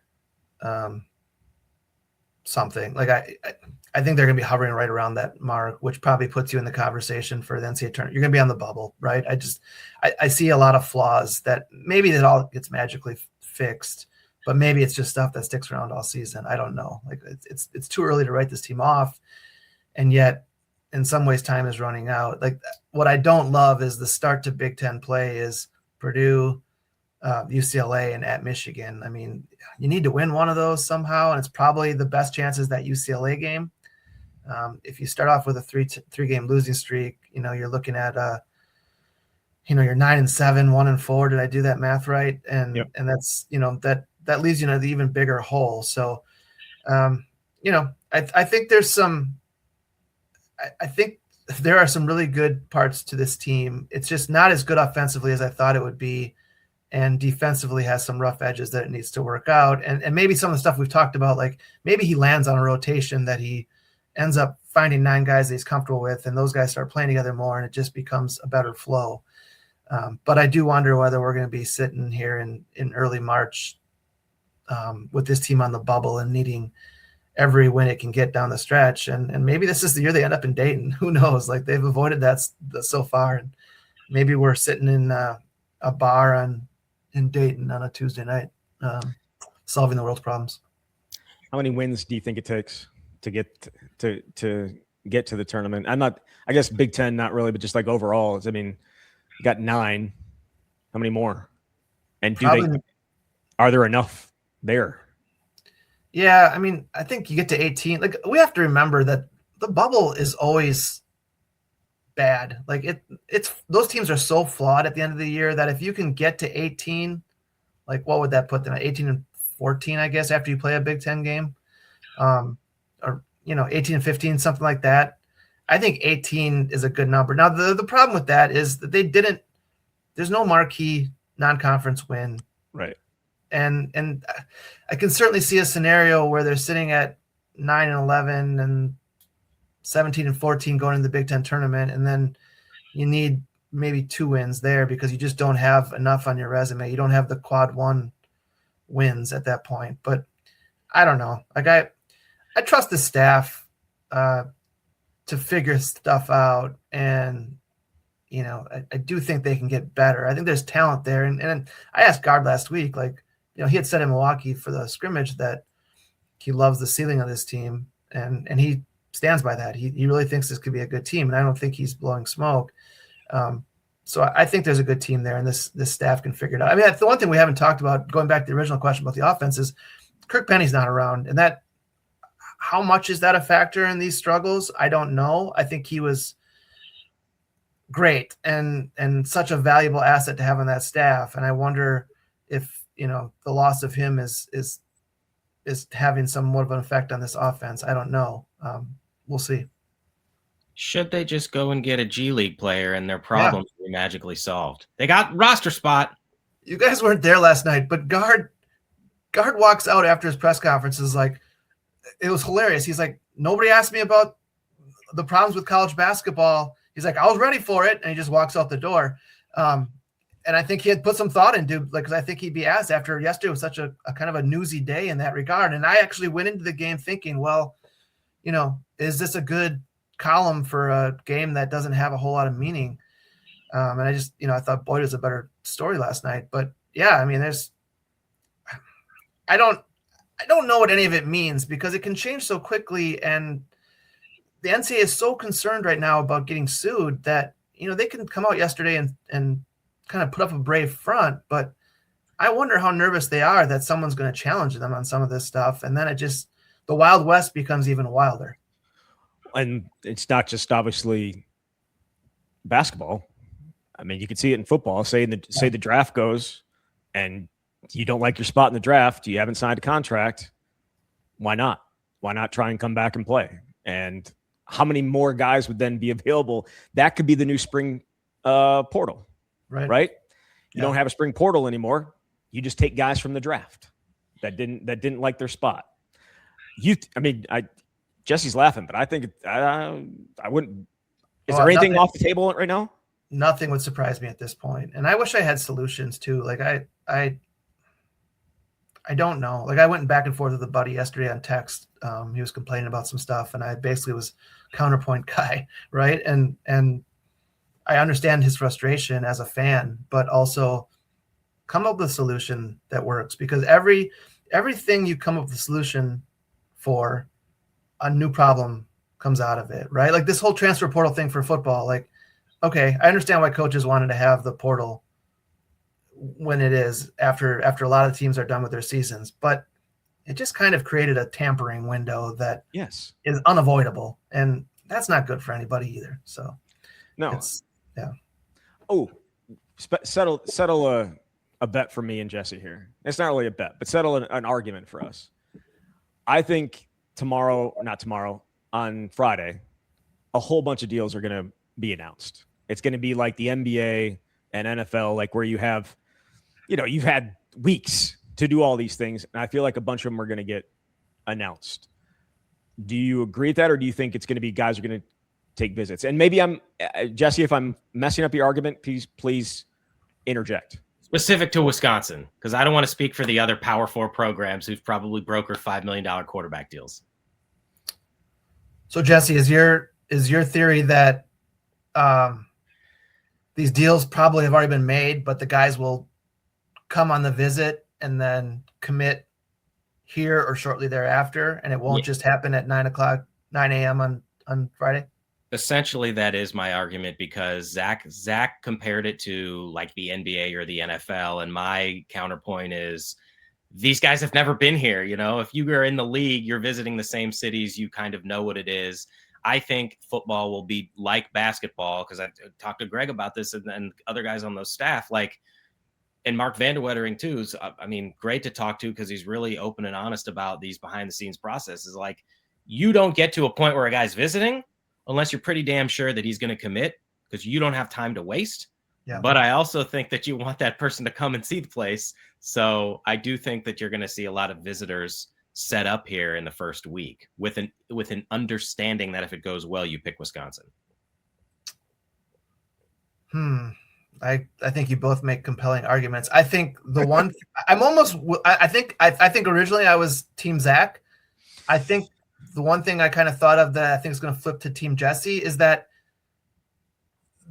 Speaker 3: something. Like I think they're going to be hovering right around that mark, which probably puts you in the conversation for the NCAA tournament. You're going to be on the bubble, right? I see a lot of flaws that maybe that all gets magically fixed, but maybe it's just stuff that sticks around all season. I don't know. Like it's too early to write this team off, and yet in some ways time is running out. Like what I don't love is the start to Big Ten play is Purdue, UCLA, and at Michigan. I mean, you need to win one of those somehow, and it's probably the best chances that UCLA game. If you start off with a three-game losing streak, you're looking at you're 9-7, 1-4. Did I do that math right? And
Speaker 1: yep.
Speaker 3: And that's that leaves you in an even bigger hole. So I think there's some. I think there are some really good parts to this team. It's just not as good offensively as I thought it would be, and defensively has some rough edges that it needs to work out. And maybe some of the stuff we've talked about, like maybe he lands on a rotation that he ends up finding 9 guys that he's comfortable with, and those guys start playing together more, and it just becomes a better flow. But I do wonder whether we're going to be sitting here in early March with this team on the bubble and needing every win it can get down the stretch. And maybe this is the year they end up in Dayton. Who knows? Like they've avoided that so far. And maybe we're sitting in a bar in Dayton on a Tuesday night, solving the world's problems.
Speaker 1: How many wins do you think it takes to get to get to the tournament? I guess Big Ten, not really, but just like overall, I mean, you got 9. How many more? And are there enough there?
Speaker 3: Yeah, I mean, I think you get to 18. Like we have to remember that the bubble is always bad. Like it's those teams are so flawed at the end of the year that if you can get to 18, like what would that put them at? 18-14, I guess, after you play a Big Ten game, or 18-15, something like that. I think 18 is a good number. Now the problem with that is that there's no marquee non-conference win,
Speaker 1: right?
Speaker 3: And I can certainly see a scenario where they're sitting at 9-11 and 17-14 going into the Big Ten tournament, and then you need maybe 2 wins there because you just don't have enough on your resume. You don't have the quad 1 wins at that point. But I don't know. Like I trust the staff to figure stuff out, and I do think they can get better. I think there's talent there, and I asked Gard last week, like he had said in Milwaukee for the scrimmage that he loves the ceiling of this team, and he stands by that. He really thinks this could be a good team, and I don't think he's blowing smoke. So I think there's a good team there, and this staff can figure it out. I mean, that's the one thing we haven't talked about, going back to the original question about the offense, is Kirk Penny's not around, and that how much is that a factor in these struggles? I don't know. I think he was great and such a valuable asset to have on that staff, and I wonder if the loss of him is having somewhat of an effect on this offense. I don't know. We'll see.
Speaker 2: Should they just go and get a G League player and their problems will be magically solved? They got roster spot.
Speaker 3: You guys weren't there last night, but Gard walks out after his press conference, is like, it was hilarious. He's like, nobody asked me about the problems with college basketball. He's like, I was ready for it. And he just walks out the door. And I think he had put some thought into, because I think he'd be asked after yesterday was such a kind of a newsy day in that regard. And I actually went into the game thinking, well, is this a good column for a game that doesn't have a whole lot of meaning? And I just, I thought Boyd was a better story last night. But yeah, I mean, I don't know what any of it means, because it can change so quickly. And the NCAA is so concerned right now about getting sued that, they can come out yesterday and kind of put up a brave front, but I wonder how nervous they are that someone's going to challenge them on some of this stuff. And then the Wild West becomes even wilder.
Speaker 1: And it's not just obviously basketball. I mean, you can see it in football. Say the draft goes and you don't like your spot in the draft, you haven't signed a contract. Why not? Why not try and come back and play? And how many more guys would then be available? That could be the new spring portal. right? You don't have a spring portal anymore. You just take guys from the draft that didn't like their spot. Jesse's laughing, but I think I wouldn't. Is there anything off the table right now?
Speaker 3: Nothing would surprise me at this point. And I wish I had solutions too. Like I don't know. Like I went back and forth with a buddy yesterday on text. He was complaining about some stuff, and I basically was counterpoint guy, right? And I understand his frustration as a fan, but also come up with a solution that works, because everything you come up with a solution for, a new problem comes out of it, right? Like this whole transfer portal thing for football. Like, okay, I understand why coaches wanted to have the portal when it is after a lot of teams are done with their seasons, but it just kind of created a tampering window that is unavoidable, and that's not good for anybody either. So
Speaker 1: no, Oh, settle a bet for me and Jesse here. It's not really a bet, but settle an argument for us. I think on Friday, a whole bunch of deals are going to be announced. It's going to be like the NBA and NFL, like where you have, you've had weeks to do all these things, and I feel like a bunch of them are going to get announced. Do you agree with that, or do you think it's going to be guys are going to take visits? And maybe Jesse, if I'm messing up your argument, please interject.
Speaker 2: Specific to Wisconsin, because I don't want to speak for the other Power 4 programs who've probably brokered $5 million quarterback deals.
Speaker 3: So Jesse, is your theory that these deals probably have already been made, but the guys will come on the visit and then commit here or shortly thereafter, and it won't just happen at 9 a.m. on Friday?
Speaker 2: Essentially, that is my argument, because Zach compared it to like the NBA or the NFL, and my counterpoint is these guys have never been here. If you are in the league, you're visiting the same cities, you kind of know what it is. I think football will be like basketball, because I talked to Greg about this and other guys on those staff, and Mark Vanderwettering too. Is, great to talk to, because he's really open and honest about these behind the scenes processes. Like, you don't get to a point where a guy's visiting unless you're pretty damn sure that he's going to commit, because you don't have time to waste. Yeah. But I also think that you want that person to come and see the place. So I do think that you're going to see a lot of visitors set up here in the first week with an understanding that if it goes well, you pick Wisconsin.
Speaker 3: I think you both make compelling arguments. I think the one I think originally I was Team Zach. I think the one thing I kind of thought of that I think is going to flip to Team Jesse is that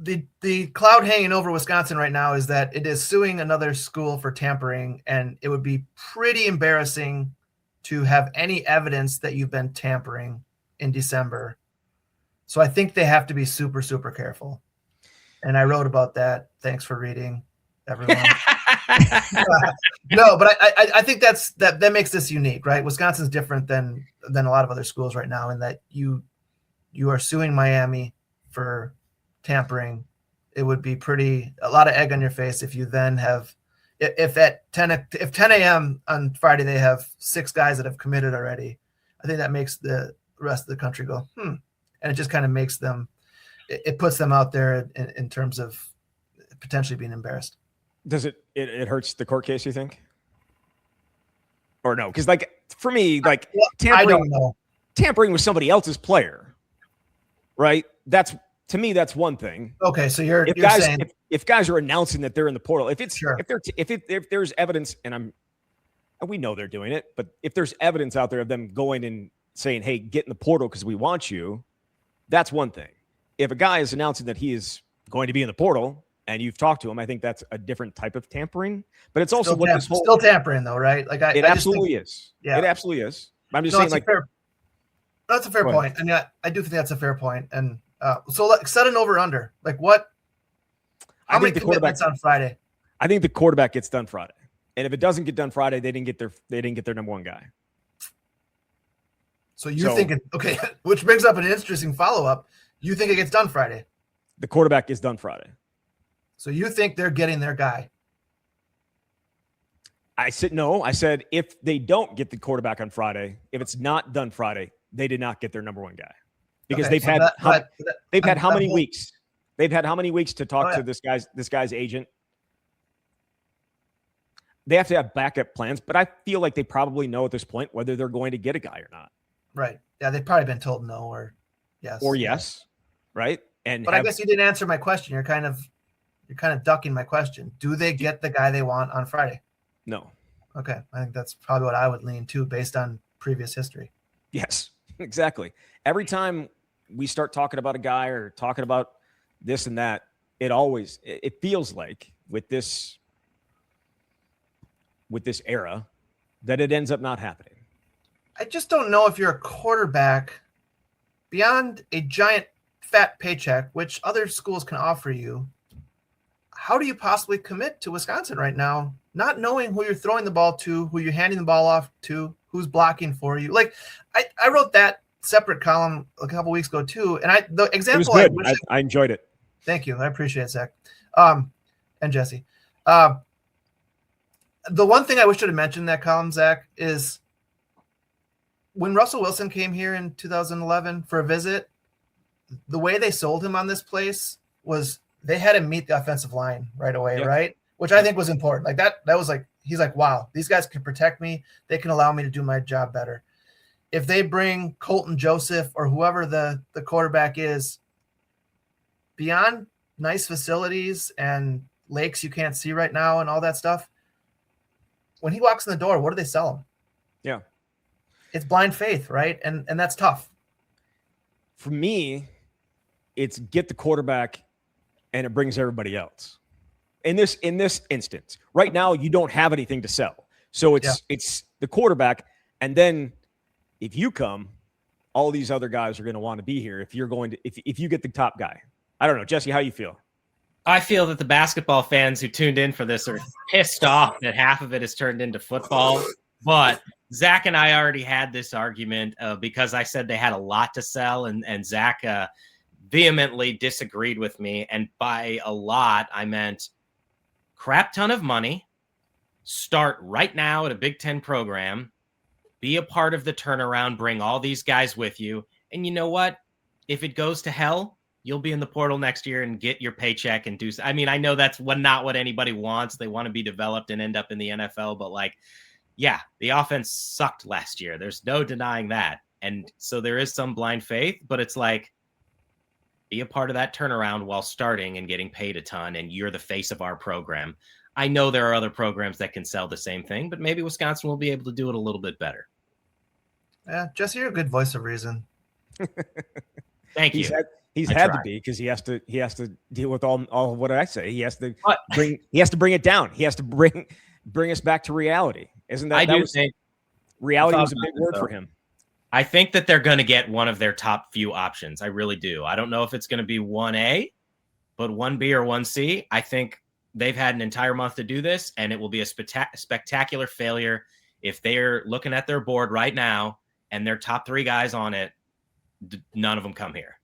Speaker 3: the cloud hanging over Wisconsin right now is that it is suing another school for tampering, and it would be pretty embarrassing to have any evidence that you've been tampering in December. So I think they have to be super, super careful. And I wrote about that. Thanks for reading, everyone. No, but I think that makes this unique, right? Wisconsin's different than a lot of other schools right now, in that you are suing Miami for tampering. It would be a lot of egg on your face if you then have, if 10 a.m. on Friday they have 6 guys that have committed already. I think that makes the rest of the country go, and it just kind of makes them, it puts them out there in terms of potentially being embarrassed.
Speaker 1: Does it hurts the court case, you think? Or no? Because for me, tampering, I don't know. Tampering with somebody else's player, right? To me, that's one thing.
Speaker 3: Okay, so you're saying
Speaker 1: if guys are announcing that they're in the portal, if there's evidence, and we know they're doing it, but if there's evidence out there of them going and saying, "Hey, get in the portal because we want you," that's one thing. If a guy is announcing that he is going to be in the portal and you've talked to him, I think that's a different type of tampering. But it's also
Speaker 3: still tampering, though, right?
Speaker 1: It absolutely is. Yeah, it absolutely is. I'm just saying,
Speaker 3: that's a fair point. I mean, I do think that's a fair point. And so set an over under. What? How many commitments on Friday?
Speaker 1: I think the quarterback gets done Friday, and if it doesn't get done Friday, they didn't get their number one guy.
Speaker 3: So you're thinking, okay, which brings up an interesting follow up. You think it gets done Friday?
Speaker 1: The quarterback gets done Friday.
Speaker 3: So you think they're getting their guy?
Speaker 1: I said no. I said if they don't get the quarterback on Friday, if it's not done Friday, they did not get their number one guy, because they've had how many weeks? They've had how many weeks to talk to this guy's agent? They have to have backup plans, but I feel like they probably know at this point whether they're going to get a guy or not.
Speaker 3: Right. Yeah, they've probably been told no or yes.
Speaker 1: Or yes, right?
Speaker 3: But I guess you didn't answer my question. You're kind of ducking my question. Do they get the guy they want on Friday?
Speaker 1: No.
Speaker 3: Okay. I think that's probably what I would lean to based on previous history.
Speaker 1: Yes, exactly. Every time we start talking about a guy or talking about this and that, it feels like with this era that it ends up not happening.
Speaker 3: I just don't know if you're a quarterback beyond a giant fat paycheck, which other schools can offer you. How do you possibly commit to Wisconsin right now, not knowing who you're throwing the ball to, who you're handing the ball off to, who's blocking for you? Like I wrote that separate column a couple weeks ago too, and the example
Speaker 1: it was good. I enjoyed it.
Speaker 3: Thank you. I appreciate it, Zach. And Jesse. The one thing I wish I had mentioned in that column, Zach, is when Russell Wilson came here in 2011 for a visit, the way they sold him on this place was they had him meet the offensive line right away, right? Which I think was important. Like that was like, he's like, wow, these guys can protect me. They can allow me to do my job better. If they bring Colton Joseph or whoever the quarterback is, beyond nice facilities and lakes you can't see right now and all that stuff, when he walks in the door, what do they sell him?
Speaker 1: Yeah.
Speaker 3: It's blind faith, right? And that's tough.
Speaker 1: For me, it's get the quarterback and it brings everybody else. In this instance, right now you don't have anything to sell. So it's the quarterback, and then if you come, all these other guys are going to want to be here if you're going to if you get the top guy. I don't know, Jesse, how you feel?
Speaker 2: I feel that the basketball fans who tuned in for this are pissed off that half of it has turned into football. But Zach and I already had this argument because I said they had a lot to sell, and Zach vehemently disagreed with me. And by a lot, I meant crap ton of money, start right now at a Big Ten program, be a part of the turnaround, bring all these guys with you. And you know what? If it goes to hell, you'll be in the portal next year and get your paycheck and do. I mean, I know that's not what anybody wants. They want to be developed and end up in the NFL, but like, yeah, the offense sucked last year. There's no denying that. And so there is some blind faith, but it's like, be a part of that turnaround while starting and getting paid a ton, and you're the face of our program. I know there are other programs that can sell the same thing, but maybe Wisconsin will be able to do it a little bit better.
Speaker 3: Yeah, Jesse, you're a good voice of reason.
Speaker 2: Thank you.
Speaker 1: He's had to be, because he has to deal with all what I say. He has to bring it down. He has to bring us back to reality. Isn't that? Reality was a big word for him.
Speaker 2: I think that they're going to get one of their top few options. I really do. I don't know if it's going to be 1A, but 1B or 1C. I think they've had an entire month to do this, and it will be a spectacular failure if they're looking at their board right now and their top three guys on it, none of them come here,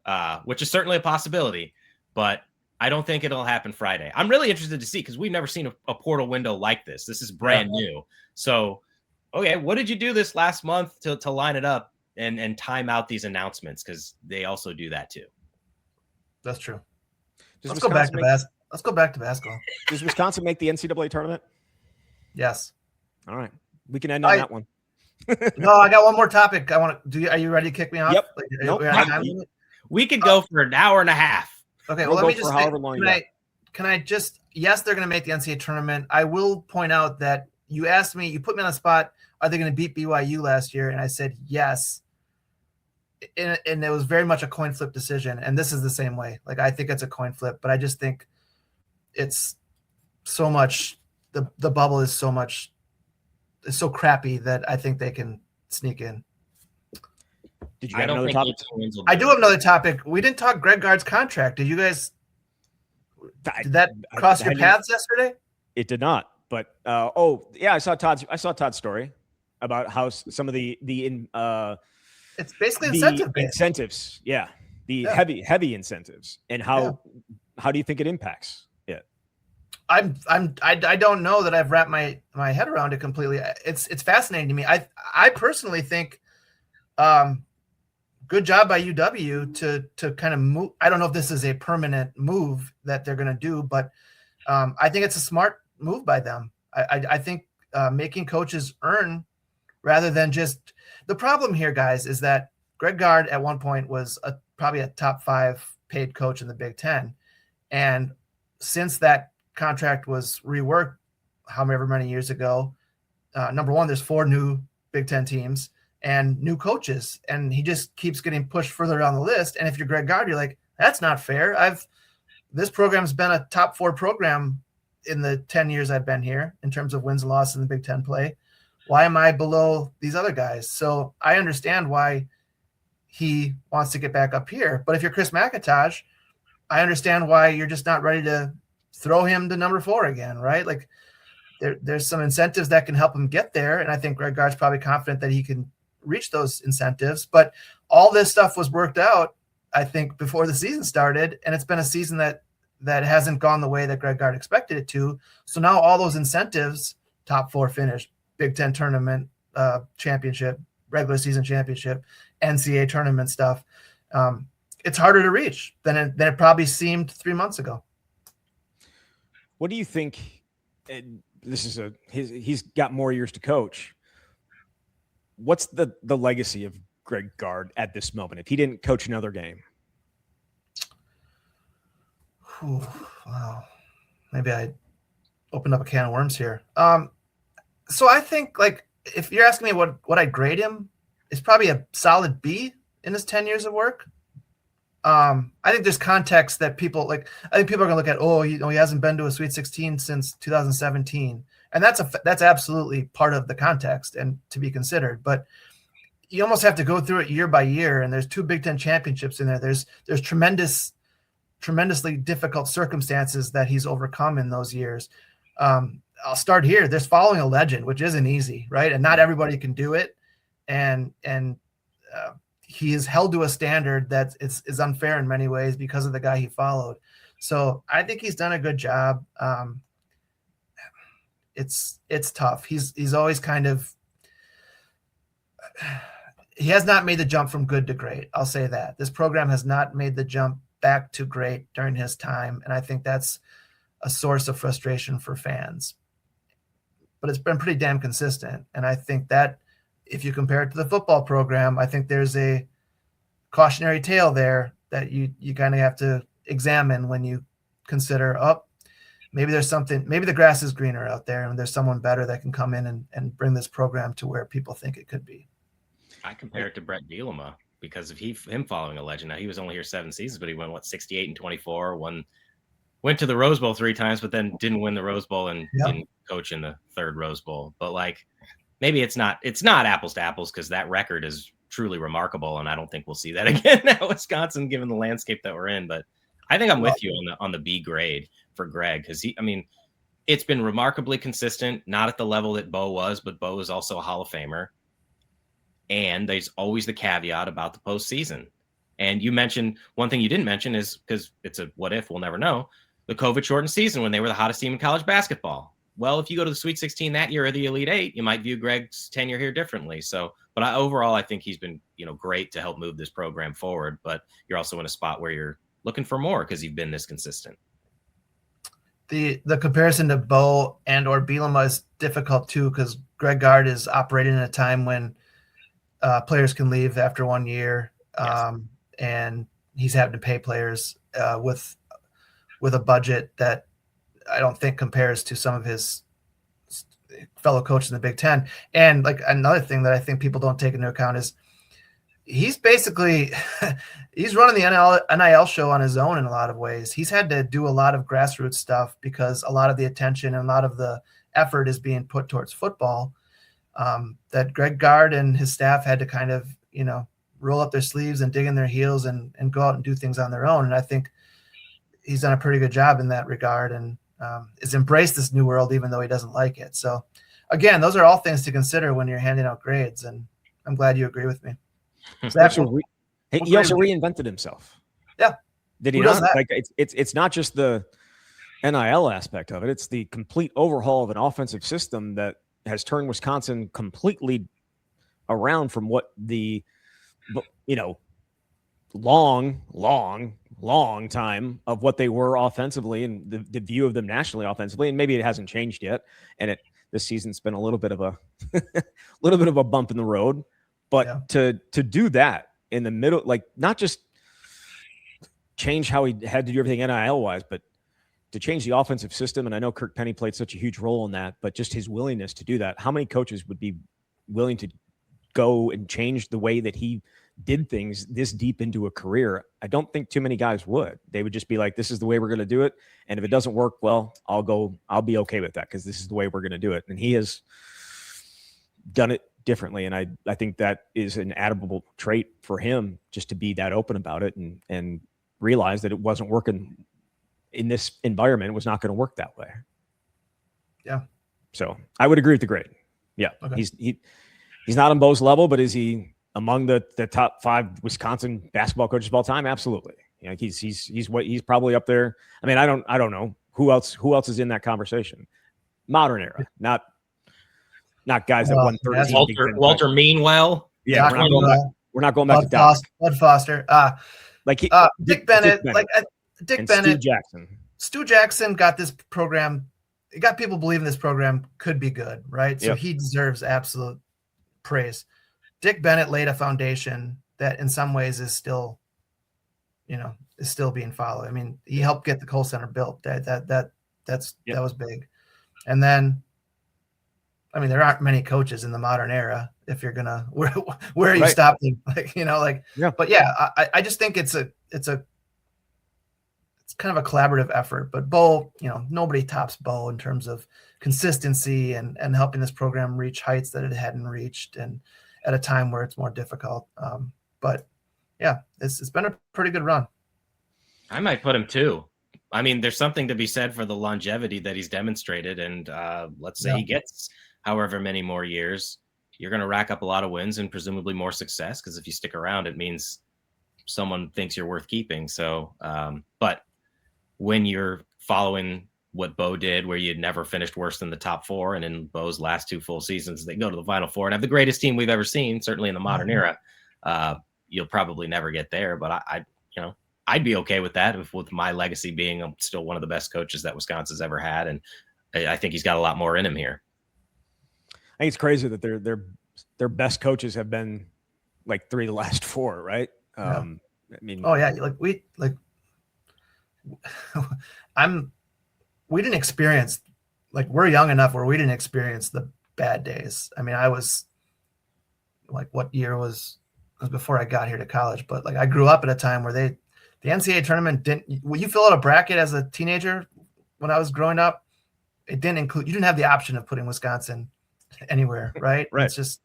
Speaker 2: which is certainly a possibility, but I don't think it'll happen Friday. I'm really interested to see, because we've never seen a portal window like this. This is brand new. So, okay, what did you do this last month to line it up and time out these announcements? Because they also do that too.
Speaker 3: That's true. Let's go back to basketball.
Speaker 1: Does Wisconsin make the NCAA tournament?
Speaker 3: Yes.
Speaker 1: All right. We can end on that one.
Speaker 3: No, I got one more topic. Are you ready to kick me off?
Speaker 1: Yep.
Speaker 2: We could go for an hour and a half.
Speaker 3: Okay. Well, let me just say, can I just, yes, they're going to make the NCAA tournament. I will point out that you asked me, you put me on the spot, are they going to beat BYU last year? And I said, yes. And it was very much a coin flip decision. And this is the same way. Like, I think it's a coin flip, but I just think it's so much, the bubble is so much, it's so crappy that I think they can sneak in.
Speaker 1: Did you have another topic?
Speaker 3: I do have another topic. We didn't talk Greg Gard's contract. Did you guys, did that cross your paths yesterday?
Speaker 1: It did not. But I saw Todd's story about how some of the
Speaker 3: it's basically
Speaker 1: incentives. Yeah. Heavy incentives, and how do you think it impacts it?
Speaker 3: I don't know that I've wrapped my head around it completely. It's fascinating to me. I personally think good job by UW to kind of move. I don't know if this is a permanent move that they're going to do, but I think it's a smart move by them. I think making coaches earn rather than just – the problem here, guys, is that Greg Gard at one point was probably a top 5 paid coach in the Big Ten. And since that contract was reworked however many years ago, number one, there's 4 new Big Ten teams and new coaches, and he just keeps getting pushed further down the list. And if you're Greg Gard, you're like, that's not fair. This program's been a top 4 program in the 10 years I've been here in terms of wins and losses in the Big Ten play. Why am I below these other guys? So I understand why he wants to get back up here. But if you're Chris McIntosh, I understand why you're just not ready to throw him to number 4 again, right? Like there's some incentives that can help him get there. And I think Greg Gard's probably confident that he can reach those incentives. But all this stuff was worked out, I think, before the season started. And it's been a season that hasn't gone the way that Greg Gard expected it to. So now all those incentives, top 4 finish, Big Ten tournament championship, regular season championship, NCAA tournament stuff, it's harder to reach than it probably seemed 3 months ago.
Speaker 1: What do you think? He's got more years to coach. What's the legacy of Greg Gard at this moment if he didn't coach another game?
Speaker 3: Wow. Maybe I opened up a can of worms here. So I think, like, if you're asking me what I grade him, it's probably a solid B in his 10 years of work. I think there's context that people like. I think people are going to look at, he hasn't been to a Sweet 16 since 2017, and that's absolutely part of the context and to be considered. But you almost have to go through it year by year. And there's 2 Big Ten championships in there. There's tremendously difficult circumstances that he's overcome in those years. I'll start here. There's following a legend, which isn't easy, right? And not everybody can do it. And he is held to a standard that is unfair in many ways because of the guy he followed. So I think he's done a good job. It's tough. He's always kind of he has not made the jump from good to great. I'll say that. This program has not made the jump back to great during his time, and I think that's a source of frustration for fans. But it's been pretty damn consistent, and I think that if you compare it to the football program, I think there's a cautionary tale there that you kind of have to examine when you consider, maybe there's something, maybe the grass is greener out there and there's someone better that can come in and bring this program to where people think it could be.
Speaker 2: I compare it to Brett Bielema because of him following a legend. Now, he was only here 7 seasons, but he won 68-24, went to the Rose Bowl 3 times, but then didn't win the Rose Bowl and didn't coach in the 3rd Rose Bowl. But like, maybe it's not apples to apples because that record is truly remarkable, and I don't think we'll see that again at Wisconsin, given the landscape that we're in. But I think I'm with you on the B grade for Greg because it's been remarkably consistent, not at the level that Bo was, but Bo is also a Hall of Famer. And there's always the caveat about the postseason. And you mentioned one thing you didn't mention is because it's a what if, we'll never know, the COVID shortened season when they were the hottest team in college basketball. Well, if you go to the Sweet 16 that year or the Elite 8, you might view Greg's tenure here differently. So, but overall, I think he's been, great to help move this program forward. But you're also in a spot where you're looking for more because you've been this consistent.
Speaker 3: The comparison to Bo and or Bielema is difficult too because Greg Gard is operating in a time when players can leave after 1 year, and he's having to pay players with a budget that I don't think compares to some of his fellow coaches in the Big Ten. And like another thing that I think people don't take into account is he's basically he's running the NIL show on his own in a lot of ways. He's had to do a lot of grassroots stuff because a lot of the attention and a lot of the effort is being put towards football. That Greg Gard and his staff had to kind of, roll up their sleeves and dig in their heels and go out and do things on their own. And I think he's done a pretty good job in that regard and has embraced this new world, even though he doesn't like it. So again, those are all things to consider when you're handing out grades. And I'm glad you agree with me.
Speaker 1: So he also reinvented himself.
Speaker 3: Yeah.
Speaker 1: Did he not? Like it's not just the NIL aspect of it. It's the complete overhaul of an offensive system that has turned Wisconsin completely around from what the long time of what they were offensively and the view of them nationally offensively. And maybe it hasn't changed yet. And this season's been a little bit of a bump in the road, but to do that in the middle, like not just change how he had to do everything NIL wise, but to change the offensive system. And I know Kirk Penny played such a huge role in that, but just his willingness to do that. How many coaches would be willing to go and change the way that he did things this deep into a career? I don't think too many guys would. They would just be like, this is the way we're going to do it. And if it doesn't work, well, I'll be okay with that because this is the way we're going to do it. And he has done it differently. And I think that is an admirable trait for him, just to be that open about it and realize that it wasn't working in this environment. It was not going to work that way.
Speaker 3: Yeah.
Speaker 1: So I would agree with the grade. Yeah. Okay. He's not on Bo's level, but is he among the top 5 Wisconsin basketball coaches of all time? Absolutely. You know, he's probably up there. I mean, I don't know who else is in that conversation. Modern era, not guys that won 13.
Speaker 2: Walter Meanwell.
Speaker 1: Yeah, we're not going back to
Speaker 3: Doc. Bud Foster. Dick Bennett. Dick Bennett. Stu Jackson got this program. It got people believing this program could be good, right? So he deserves absolute praise. Dick Bennett laid a foundation that in some ways is still being followed. I mean, he helped get the Kohl Center built. That was big. And then, I mean, there aren't many coaches in the modern era. If you're gonna, where are you stopping? But I just think it's kind of a collaborative effort. But Bo, nobody tops Bo in terms of consistency and helping this program reach heights that it hadn't reached, and at a time where it's more difficult. But yeah, it's been a pretty good run.
Speaker 2: I might put him 2. I mean, there's something to be said for the longevity that he's demonstrated. And let's say he gets however many more years, you're going to rack up a lot of wins and presumably more success. Because if you stick around, it means someone thinks you're worth keeping. So, but when you're following what Bo did, where you'd never finished worse than the top 4, and in Bo's last 2 full seasons, they go to the Final Four and have the greatest team we've ever seen, certainly in the modern era. You'll probably never get there, but I'd be okay with that with my legacy being still one of the best coaches that Wisconsin's ever had, and I think he's got a lot more in him here.
Speaker 1: I think it's crazy that their best coaches have been like 3 of the last 4, right? I mean, we didn't experience, we're young enough where we didn't experience the bad days. I mean, I was what year was before I got here to college, but I grew up at a time where the NCAA tournament when you fill out a bracket as a teenager, when I was growing up, it didn't include, you didn't have the option of putting Wisconsin anywhere, right?
Speaker 2: Right.
Speaker 1: It's just,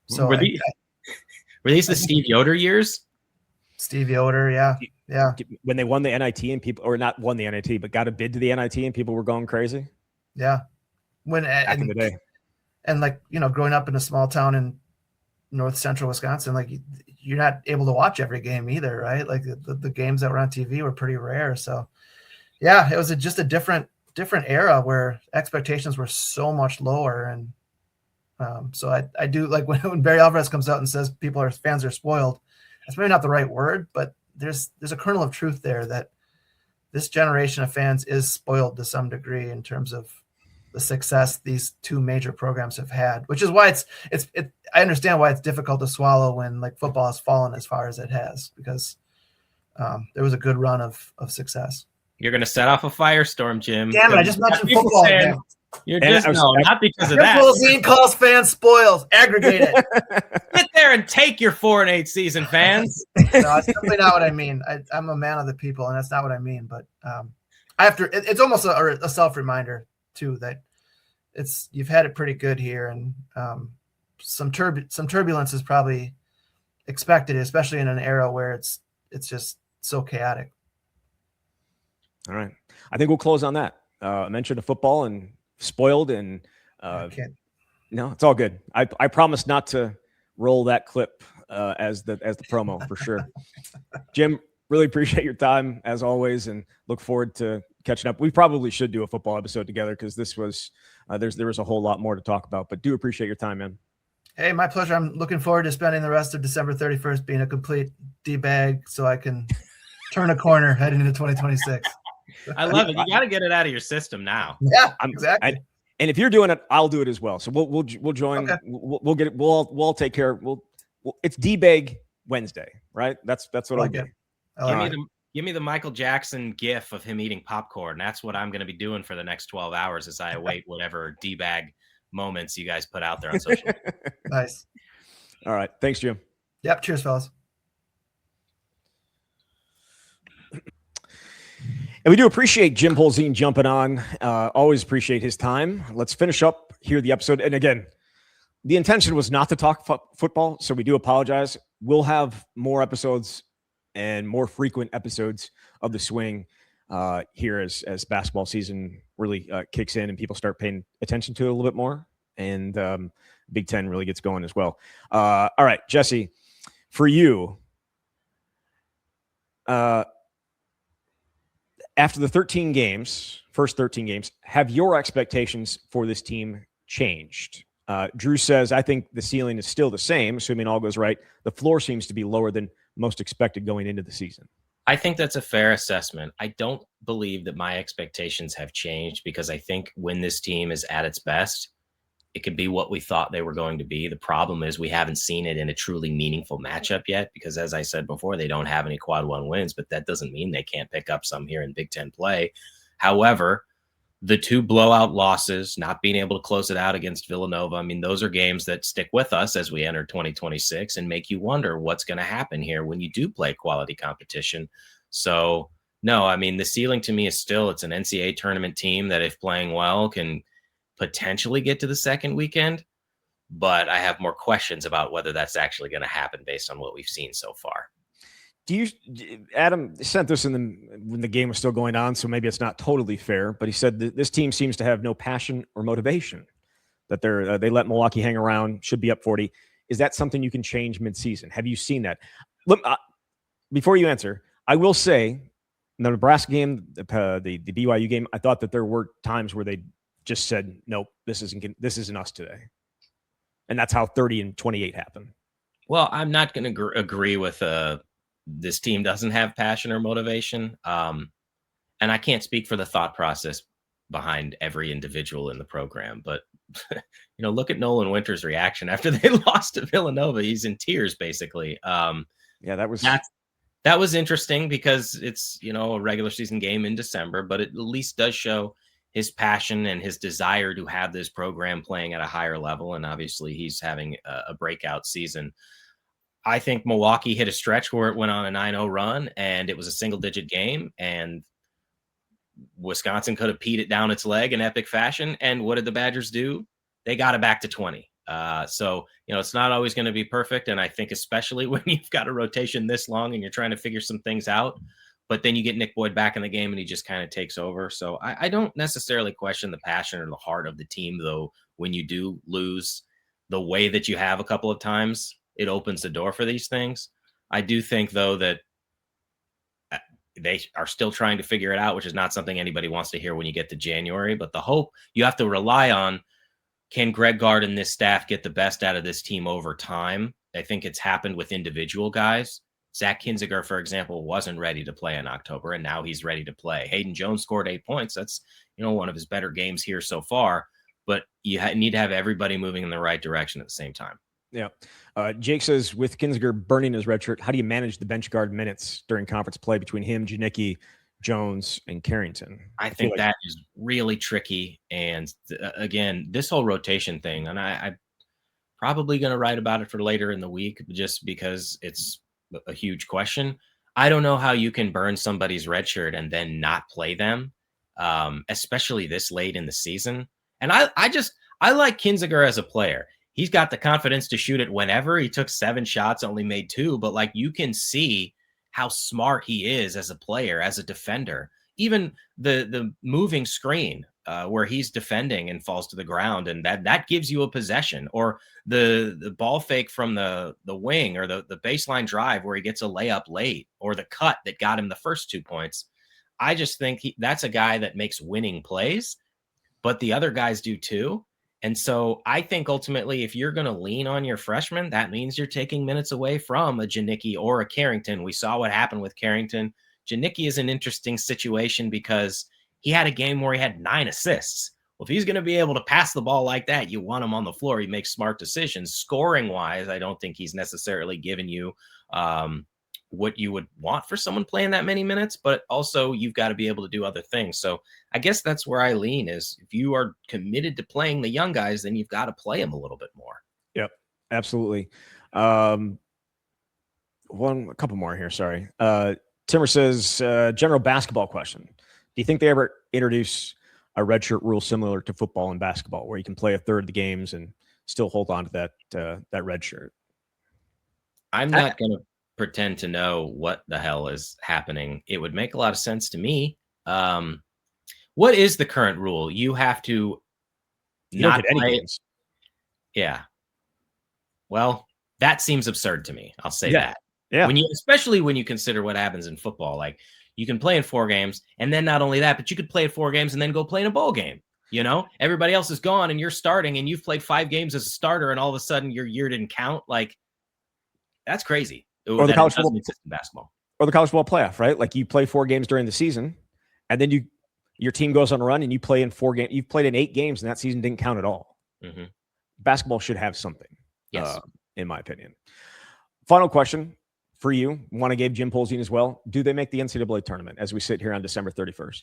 Speaker 2: so were these the Steve Yoder years?
Speaker 3: Steve Yoder, yeah.
Speaker 1: When they won the NIT and people, or not won the NIT, but got a bid to the NIT and people were going crazy.
Speaker 3: Yeah.
Speaker 1: Back in the day.
Speaker 3: And growing up in a small town in north central Wisconsin, you're not able to watch every game either, right? The games that were on TV were pretty rare. So yeah, it was just a different era where expectations were so much lower. And so I do when Barry Alvarez comes out and says fans are spoiled. That's maybe not the right word, but there's a kernel of truth there that this generation of fans is spoiled to some degree in terms of the success these 2 major programs have had, which is why I understand why it's difficult to swallow when football has fallen as far as it has, because there was a good run of success.
Speaker 2: You're going to set off a firestorm, Jim.
Speaker 3: Damn it, I just mentioned football.
Speaker 2: You're just not because of that.
Speaker 3: Polzin calls fans spoils. Aggregate it.
Speaker 2: Get there and take your 4-8 season, fans.
Speaker 3: No, that's definitely not what I mean. I'm a man of the people, and that's not what I mean. But I have to. It's almost a self reminder too that you've had it pretty good here, and some turbulence is probably expected, especially in an era where it's just so chaotic.
Speaker 1: All right, I think we'll close on that. I mentioned the football and spoiled, and no, it's all good. I promise not to roll that clip as the promo for sure. Jim, really appreciate your time as always, and look forward to catching up. We probably should do a football episode together because this was there was a whole lot more to talk about. But do appreciate your time, man.
Speaker 3: Hey, my pleasure. I'm looking forward to spending the rest of December 31st being a complete D-bag so I can turn a corner heading into 2026.
Speaker 2: I love it. You got to get it out of your system now.
Speaker 3: Yeah, exactly.
Speaker 1: And if you're doing it, I'll do it as well. So we'll join.
Speaker 3: Okay.
Speaker 1: We'll get it. We'll all take care. It's D-bag Wednesday, right? That's what
Speaker 3: I like
Speaker 1: it'll
Speaker 3: it.
Speaker 1: be.
Speaker 2: Give me the Michael Jackson gif of him eating popcorn. That's what I'm going to be doing for the next 12 hours as I await whatever D-bag moments you guys put out there on social media.
Speaker 3: Nice.
Speaker 1: All right. Thanks, Jim.
Speaker 3: Yep. Cheers, fellas.
Speaker 1: And we do appreciate Jim Polzin jumping on. Always appreciate his time. Let's finish up here the episode. And again, the intention was not to talk football, so we do apologize. We'll have more episodes and more frequent episodes of The Swing here as basketball season really kicks in and people start paying attention to it a little bit more. And Big Ten really gets going as well. All right, Jesse, for you, after the first 13 games, have your expectations for this team changed? Drew says, I think the ceiling is still the same, assuming all goes right. The floor seems to be lower than most expected going into the season.
Speaker 2: I think that's a fair assessment. I don't believe that my expectations have changed because I think when this team is at its best, it could be what we thought they were going to be. The problem is we haven't seen it in a truly meaningful matchup yet because, as I said before, they don't have any quad one wins, but that doesn't mean they can't pick up some here in Big Ten play. However, the two blowout losses, not being able to close it out against Villanova, I mean, those are games that stick with us as we enter 2026 and make you wonder what's going to happen here when you do play quality competition. So, no, I mean, the ceiling to me is still it's an NCAA tournament team that, if playing well, can potentially get to the second weekend. But I have more questions about whether that's actually going to happen based on what we've seen so far.
Speaker 1: Adam sent this when the game was still going on, so maybe it's not totally fair, but he said this team seems to have no passion or motivation, that they let Milwaukee hang around, should be up 40. Is that something you can change midseason? Have you seen that? Look, before you answer, I will say the Nebraska game, the BYU game, I thought that there were times where they just said, nope, this isn't us today. And that's how 30 and 28 happened.
Speaker 2: Well, I'm not going to agree with this team doesn't have passion or motivation. And I can't speak for the thought process behind every individual in the program, but look at Nolan Winter's reaction after they lost to Villanova. He's in tears, basically. That was interesting because it's, a regular season game in December, but it at least does show his passion and his desire to have this program playing at a higher level. And obviously he's having a breakout season. I think Milwaukee hit a stretch where it went on a 9-0 run and it was a single-digit game, and Wisconsin could have peed it down its leg in epic fashion. And what did the Badgers do? They got it back to 20. So, it's not always going to be perfect. And I think especially when you've got a rotation this long and you're trying to figure some things out, but then you get Nick Boyd back in the game and he just kind of takes over. So I don't necessarily question the passion or the heart of the team, though. When you do lose the way that you have a couple of times, it opens the door for these things. I do think, though, that they are still trying to figure it out, which is not something anybody wants to hear when you get to January. But the hope you have to rely on, can Greg Gard and this staff get the best out of this team over time? I think it's happened with individual guys. Zach Kinziger, for example, wasn't ready to play in October, and now he's ready to play. Hayden Jones scored 8 points. That's, one of his better games here so far. But you need to have everybody moving in the right direction at the same time.
Speaker 1: Yeah. Jake says, with Kinziger burning his red shirt, how do you manage the bench guard minutes during conference play between him, Janicki, Jones, and Carrington?
Speaker 2: I think that is really tricky. And again, this whole rotation thing, and I'm probably going to write about it for later in the week just because it's a huge question. I don't know how you can burn somebody's red shirt and then not play them, especially this late in the season. And I like Kinziger as a player. He's got the confidence to shoot it whenever. He took 7 shots, only made 2, but you can see how smart he is as a player, as a defender. Even the moving screen where he's defending and falls to the ground, and that gives you a possession, or the ball fake from the wing, or the baseline drive where he gets a layup late, or the cut that got him the first 2 points. I just think that's a guy that makes winning plays, but the other guys do too. And so I think ultimately, if you're going to lean on your freshman, that means you're taking minutes away from a Janicki or a Carrington. We saw what happened with Carrington. Janicki is an interesting situation because he had a game where he had 9 assists. Well, if he's going to be able to pass the ball like that, you want him on the floor. He makes smart decisions. Scoring wise, I don't think he's necessarily given you what you would want for someone playing that many minutes, but also you've got to be able to do other things. So I guess that's where I lean is if you are committed to playing the young guys, then you've got to play them a little bit more.
Speaker 1: Yep, absolutely. A couple more here. Sorry. Timmer says, general basketball question. Do you think they ever introduce a redshirt rule similar to football and basketball where you can play a third of the games and still hold on to that red shirt?
Speaker 2: I'm not going to pretend to know what the hell is happening. It would make a lot of sense to me. What is the current rule? You have to not play any games. Yeah. Well, that seems absurd to me. I'll say that.
Speaker 1: Yeah.
Speaker 2: Especially when you consider what happens in football, like you can play in 4 games, and then not only that, but you could play in 4 games and then go play in a bowl game. You know, everybody else is gone and you're starting and you've played 5 games as a starter and all of a sudden your year didn't count. Like that's crazy.
Speaker 1: Or the college football
Speaker 2: basketball,
Speaker 1: or the college football playoff, right? Like you play 4 games during the season, and then your team goes on a run, and you play in 4 games. You've played in 8 games, and that season didn't count at all.
Speaker 2: Mm-hmm.
Speaker 1: Basketball should have something,
Speaker 2: yes,
Speaker 1: in my opinion. Final question for you. One I gave Jim Polzin as well. Do they make the NCAA tournament as we sit here on December 31st?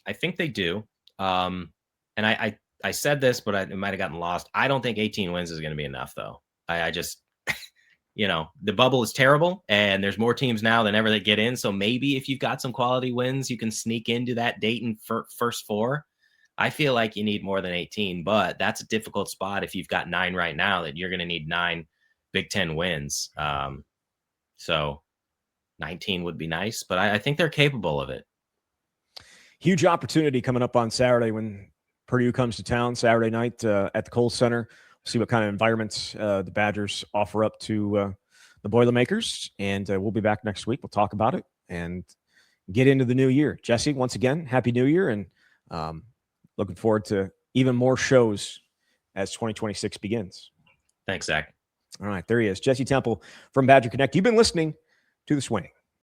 Speaker 2: I think they do. And I said this, but it might have gotten lost. I don't think 18 wins is going to be enough, though. I just. You know, the bubble is terrible and there's more teams now than ever that get in. So maybe if you've got some quality wins, you can sneak into that Dayton first 4. I feel like you need more than 18, but that's a difficult spot. If you've got 9 right now, that you're going to need 9 Big Ten wins. So 19 would be nice, but I think they're capable of it.
Speaker 1: Huge opportunity coming up on Saturday when Purdue comes to town Saturday night at the Kohl Center. See what kind of environments the Badgers offer up to the Boilermakers. And we'll be back next week. We'll talk about it and get into the new year. Jesse, once again, Happy New Year. And looking forward to even more shows as 2026 begins.
Speaker 2: Thanks, Zach.
Speaker 1: All right, there he is. Jesse Temple from Badger Connect. You've been listening to The Swing.